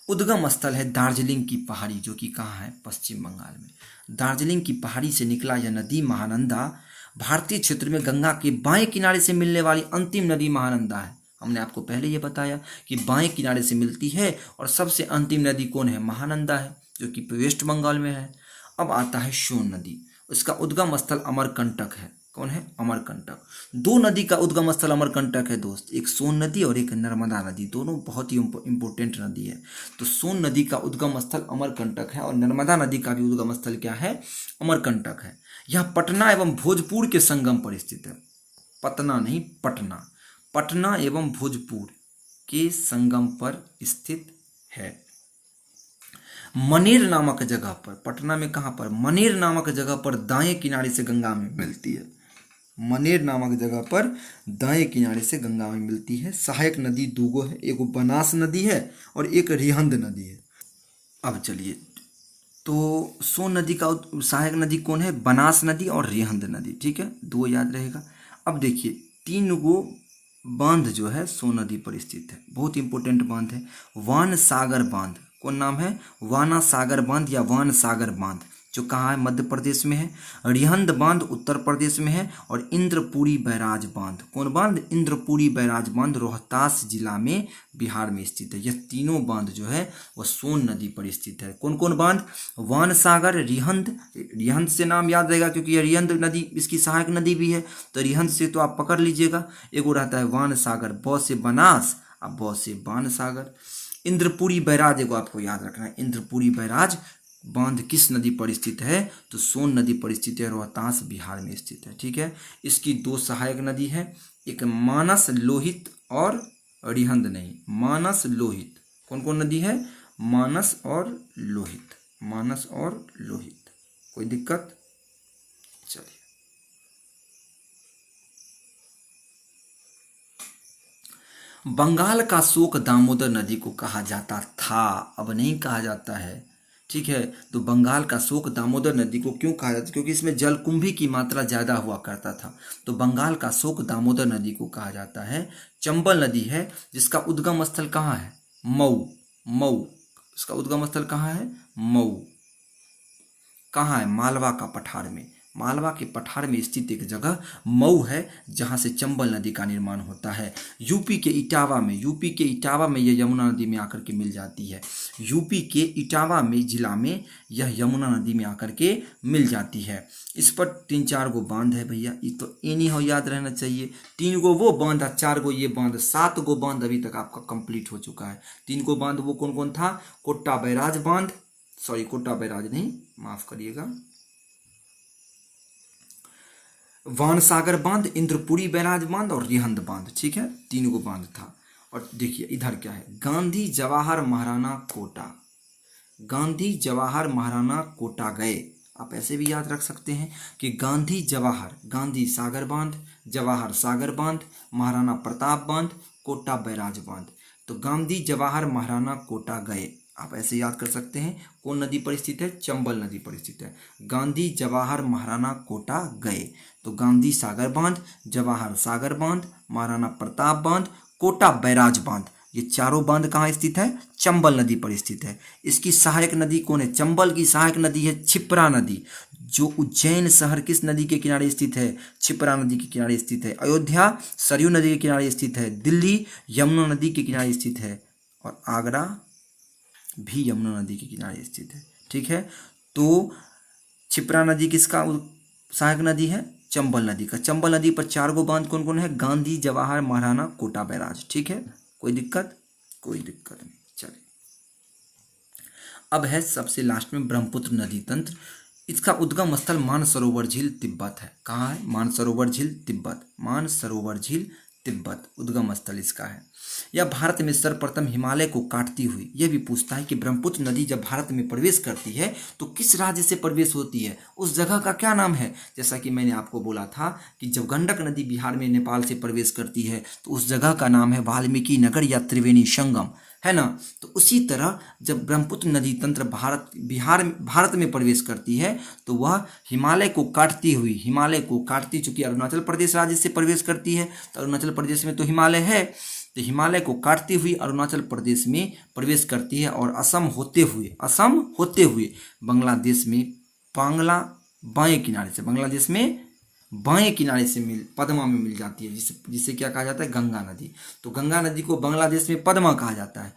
उद्गम स्थल है दार्जिलिंग की पहाड़ी, जो कि कहाँ है? पश्चिम बंगाल में। दार्जिलिंग की पहाड़ी से निकला यह नदी महानंदा भारतीय क्षेत्र में गंगा के बाएं किनारे से मिलने वाली अंतिम नदी महानंदा है। हमने आपको पहले ये बताया कि बाएं किनारे से मिलती है और सबसे अंतिम नदी कौन है? महानंदा है, जो कि वेस्ट बंगाल में है। अब आता है सोन नदी। उसका उद्गम स्थल अमरकंटक है। कौन है? अमरकंटक। दो नदी का उद्गम स्थल अमरकंटक है दोस्त, एक सोन नदी और एक नर्मदा नदी। दोनों बहुत ही इंपॉर्टेंट नदी है। तो सोन नदी का उद्गम स्थल अमरकंटक है और नर्मदा नदी का भी उद्गम स्थल क्या है? अमरकंटक है। यह पटना एवं भोजपुर के संगम पर स्थित है। पटना नहीं, पटना। पटना एवं भोजपुर के संगम पर स्थित है। मनेर नामक जगह पर, पटना में कहाँ पर? मनेर नामक जगह पर दाएं किनारे से गंगा में मिलती है। मनेर नामक जगह पर दाएं किनारे से गंगा में मिलती है। सहायक नदी दूगो है, एक बनास नदी है और एक रिहंद नदी है। अब चलिए, तो सोन नदी का सहायक नदी कौन है? बनास नदी और रिहंद नदी। ठीक है, दो याद रहेगा। अब देखिए, 3 गो बांध जो है सोन नदी पर स्थित है, बहुत इंपॉर्टेंट बांध है। वान सागर बांध, कौन नाम है? वाना सागर बांध या वान सागर बांध, जो कहाँ है? मध्य प्रदेश में है। रिहंद बांध उत्तर प्रदेश में है। और इंद्रपुरी बैराज बांध, कौन बांध? इंद्रपुरी बैराज बांध रोहतास जिला में बिहार में स्थित है। यह तीनों बांध जो है वह सोन नदी पर स्थित है। कौन कौन बांध? वान सागर, रिहंद। रिहंद से नाम याद रहेगा क्योंकि यह रिहंद नदी इसकी सहायक नदी भी है, तो रिहंद से तो आप पकड़ लीजिएगा। एक रहता है वान सागर, ब से बनास, अब ब से बान सागर। इंद्रपुरी बैराज एगो आपको याद रखना है। इंद्रपुरी बैराज बांध किस नदी पर स्थित है? तो सोन नदी पर स्थित है, रोहतास बिहार में स्थित है। ठीक है, इसकी 2 सहायक नदी है, एक मानस लोहित और रिहंद नहीं, मानस लोहित। कौन कौन नदी है? मानस और लोहित, मानस और लोहित। कोई दिक्कत? चलिए, बंगाल का शोक दामोदर नदी को कहा जाता था, अब नहीं कहा जाता है। ठीक है, तो बंगाल का शोक दामोदर नदी को क्यों कहा जाता है? क्योंकि इसमें जलकुंभी की मात्रा ज़्यादा हुआ करता था, तो बंगाल का शोक दामोदर नदी को कहा जाता है। चंबल नदी है जिसका उद्गम स्थल कहाँ है? मऊ। मऊ, इसका उद्गम स्थल कहाँ है? मऊ। कहाँ है? मालवा का पठार में। मालवा के पठार में स्थित एक जगह मऊ है जहाँ से चंबल नदी का निर्माण होता है। यूपी के इटावा में यह यमुना नदी में आकर के मिल जाती है। यूपी के इटावा में जिला में यह यमुना नदी में आकर के मिल जाती है। इस पर 3-4 गो बांध है भैया, ये तो एनी हो याद रहना चाहिए। 3 गो वो बांध, 4 गो ये बांध, 7 गो बांध अभी तक आपका कंप्लीट हो चुका है। 3 गो बांध वो कौन कौन था? कोट्टा बैराज बांध, सॉरी कोट्टा बैराज नहीं, माफ करिएगा, वान सागर बांध, इंद्रपुरी बैराज बांध और रिहंद बांध। ठीक है, 3 गो बांध था। और देखिए इधर क्या है? गांधी जवाहर महाराणा कोटा। गांधी जवाहर महाराणा कोटा गए, आप ऐसे भी याद रख सकते हैं कि गांधी जवाहर, गांधी सागर बांध, जवाहर सागर बांध, महाराणा प्रताप बांध, कोटा बैराज बांध। तो गांधी जवाहर महाराणा कोटा गए, आप ऐसे याद कर सकते हैं। कौन नदी पर स्थित है? चंबल नदी पर स्थित है। गांधी जवाहर महाराणा कोटा गए, तो गांधी सागर बांध, जवाहर सागर बांध, महाराणा प्रताप बांध, कोटा बैराज बांध, ये चारों बांध कहाँ स्थित है? चंबल नदी पर स्थित है। इसकी सहायक नदी कौन है? चंबल की सहायक नदी है क्षिप्रा नदी, जो उज्जैन शहर किस नदी के किनारे स्थित है? क्षिप्रा नदी के किनारे स्थित है। अयोध्या सरयू नदी के किनारे स्थित है। दिल्ली यमुना नदी के किनारे स्थित है। और आगरा भी यमुना नदी के किनारे स्थित है। ठीक है, तो क्षिप्रा नदी किसका सहायक नदी है? चंबल नदी का। चंबल नदी पर 4 गो बांध कौन कौन है? गांधी जवाहर महाराणा कोटा बैराज। ठीक है, कोई दिक्कत? कोई दिक्कत नहीं। चलिए, अब है सबसे लास्ट में ब्रह्मपुत्र नदी तंत्र। इसका उद्गम स्थल मानसरोवर झील तिब्बत है। कहाँ है? मानसरोवर झील तिब्बत। मानसरोवर झील तिब्बत उद्गम स्थल इसका है। यह भारत में सर्वप्रथम हिमालय को काटती हुई, यह भी पूछता है कि ब्रह्मपुत्र नदी जब भारत में प्रवेश करती है तो किस राज्य से प्रवेश होती है, उस जगह का क्या नाम है? जैसा कि मैंने आपको बोला था कि जब गंडक नदी बिहार में नेपाल से प्रवेश करती है तो उस जगह का नाम है वाल्मीकि नगर या त्रिवेणी संगम, है ना। तो उसी तरह जब ब्रह्मपुत्र नदी तंत्र भारत में प्रवेश करती है तो वह हिमालय को काटती चूंकि अरुणाचल प्रदेश राज्य से प्रवेश करती है, तो अरुणाचल प्रदेश में तो हिमालय है, तो हिमालय को काटती हुई अरुणाचल प्रदेश में प्रवेश करती है और असम होते हुए बांग्लादेश में बाएं किनारे से पद्मा में मिल जाती है, जिसे क्या कहा जाता है? गंगा नदी। तो गंगा नदी को बांग्लादेश में पद्मा कहा जाता है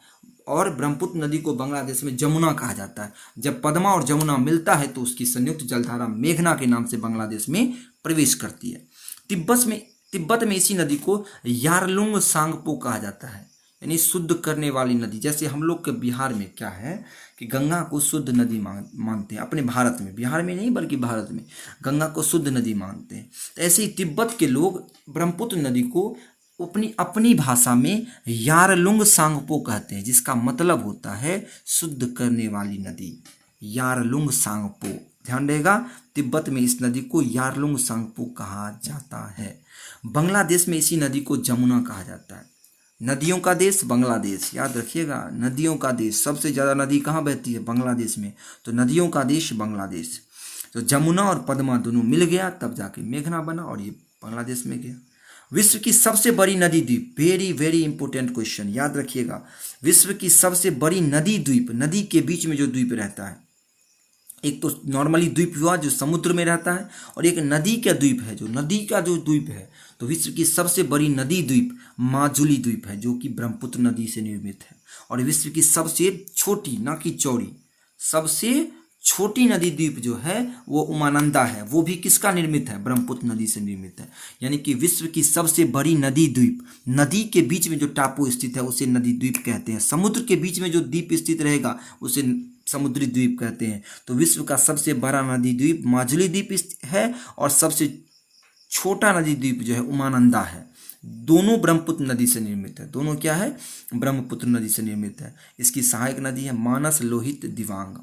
और ब्रह्मपुत्र नदी को बांग्लादेश में जमुना कहा जाता है। जब पद्मा और जमुना मिलता है तो उसकी संयुक्त जलधारा मेघना के नाम से बांग्लादेश में प्रवेश करती है। तिब्बत में इसी नदी को यारलुंग सांगपो कहा जाता है, यानी शुद्ध करने वाली नदी। जैसे हम लोग के बिहार में क्या है कि गंगा को शुद्ध नदी मानते हैं अपने भारत में, बिहार में नहीं बल्कि भारत में गंगा को शुद्ध नदी मानते हैं। तो ऐसे ही तिब्बत के लोग ब्रह्मपुत्र नदी को अपनी भाषा में यारलुंग सांगपो कहते हैं, जिसका मतलब होता है शुद्ध करने वाली नदी, यारलुंग सांगपो। ध्यान रहेगा, तिब्बत में इस नदी को यारलुंग सांगपो कहा जाता है। बांग्लादेश में इसी नदी को जमुना कहा जाता है। नदियों का देश बांग्लादेश, याद रखिएगा, नदियों का देश। सबसे ज़्यादा नदी कहाँ बहती है? बांग्लादेश में। तो नदियों का देश बांग्लादेश। तो जमुना और पद्मा दोनों मिल गया तब जाके मेघना बना और ये बांग्लादेश में गया। विश्व की सबसे बड़ी नदी द्वीप, वेरी वेरी इंपॉर्टेंट क्वेश्चन, याद रखिएगा। विश्व की सबसे बड़ी नदी द्वीप, नदी के बीच में जो द्वीप रहता है, एक तो नॉर्मली द्वीप हुआ जो समुद्र में रहता है, और एक नदी का द्वीप है, जो नदी का जो द्वीप है। तो विश्व की सबसे बड़ी नदी द्वीप माजुली द्वीप है, जो कि ब्रह्मपुत्र नदी से निर्मित है। और विश्व की सबसे छोटी, ना कि चौड़ी, सबसे छोटी नदी द्वीप जो है वो उमानंदा है, वो भी किसका निर्मित है? ब्रह्मपुत्र नदी से निर्मित है। यानी कि विश्व की सबसे बड़ी नदी द्वीप, नदी के बीच में जो टापू स्थित है उसे नदी द्वीप कहते हैं। समुद्र के बीच में जो द्वीप स्थित रहेगा उसे समुद्री द्वीप कहते हैं। तो विश्व का सबसे बड़ा नदी द्वीप माजुली द्वीप है और सबसे छोटा नदी द्वीप जो है उमानंदा है। दोनों ब्रह्मपुत्र नदी से निर्मित है। दोनों क्या है? ब्रह्मपुत्र नदी से निर्मित है। इसकी सहायक नदी है मानस लोहित दिवांग।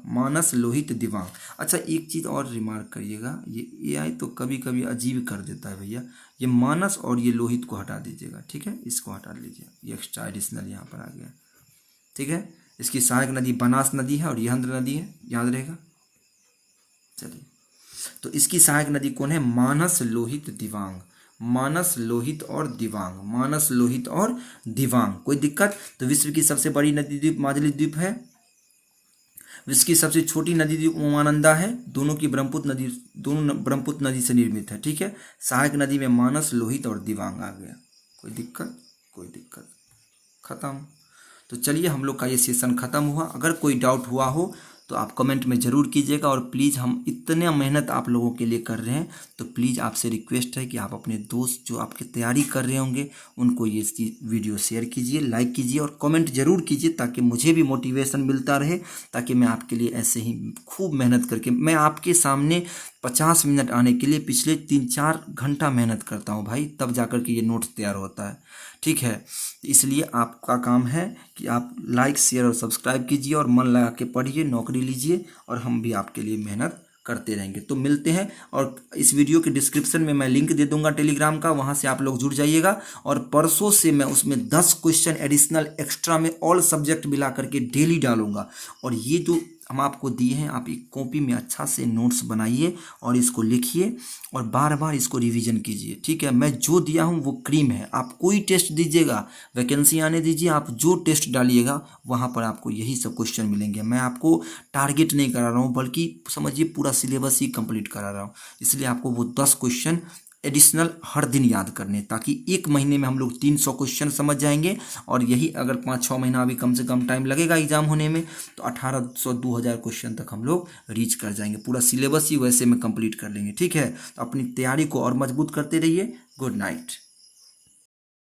अच्छा, एक चीज़ और रिमार्क करिएगा, ये एआई तो कभी कभी अजीब कर देता है भैया। ये मानस और ये लोहित को हटा दीजिएगा, ठीक है, इसको हटा लीजिए, ये एक्स्ट्रा एडिशनल यहाँ पर आ गया, ठीक है। इसकी सहायक नदी बनास नदी है और यहंद्र नदी है, याद रहेगा। चलिए, तो इसकी सहायक नदी कौन है? मानस लोहित और दिवांग। कोई दिक्कत? तो विश्व की सबसे बड़ी नदी द्वीप माजुली द्वीप है, विश्व की सबसे छोटी नदी द्वीप उमानंदा है। दोनों ब्रह्मपुत्र नदी से निर्मित है, ठीक है। सहायक नदी में मानस, लोहित और दिवांग आ गया। कोई दिक्कत? खत्म। तो चलिए, हम लोग का ये सेशन ख़त्म हुआ। अगर कोई डाउट हुआ हो तो आप कमेंट में ज़रूर कीजिएगा, और प्लीज़, हम इतने मेहनत आप लोगों के लिए कर रहे हैं तो प्लीज़ आपसे रिक्वेस्ट है कि आप अपने दोस्त जो आपकी तैयारी कर रहे होंगे उनको ये वीडियो शेयर कीजिए, लाइक कीजिए और कमेंट ज़रूर कीजिए, ताकि मुझे भी मोटिवेशन मिलता रहे, ताकि मैं आपके लिए ऐसे ही खूब मेहनत करके, मैं आपके सामने 50 मिनट आने के लिए पिछले 3-4 घंटा मेहनत करता हूँ भाई, तब जाकर के ये नोट्स तैयार होता है, ठीक है। इसलिए आपका काम है कि आप लाइक, शेयर और सब्सक्राइब कीजिए और मन लगा के पढ़िए, नौकरी लीजिए, और हम भी आपके लिए मेहनत करते रहेंगे। तो मिलते हैं, और इस वीडियो के डिस्क्रिप्शन में मैं लिंक दे दूंगा टेलीग्राम का, वहां से आप लोग जुड़ जाइएगा। और परसों से मैं उसमें 10 क्वेश्चन एडिशनल एक्स्ट्रा में ऑल सब्जेक्ट मिला करके डेली डालूंगा। और ये जो हम आपको दिए हैं, आप एक कॉपी में अच्छा से नोट्स बनाइए और इसको लिखिए और बार बार इसको रिवीजन कीजिए, ठीक है। मैं जो दिया हूँ वो क्रीम है। आप कोई टेस्ट दीजिएगा, वैकेंसी आने दीजिए, आप जो टेस्ट डालिएगा वहाँ पर आपको यही सब क्वेश्चन मिलेंगे। मैं आपको टारगेट नहीं करा रहा हूँ, बल्कि समझिए पूरा सिलेबस ही कंप्लीट करा रहा हूँ। इसलिए आपको वो 10 क्वेश्चन एडिशनल हर दिन याद करने, ताकि एक महीने में हम लोग 300 क्वेश्चन समझ जाएंगे। और यही अगर 5-6 महीना अभी कम से कम टाइम लगेगा एग्जाम होने में, तो 1800-2000 क्वेश्चन तक हम लोग रीच कर जाएंगे। पूरा सिलेबस ही वैसे में कंप्लीट कर लेंगे, ठीक है। तो अपनी तैयारी को और मजबूत करते रहिए। Good night.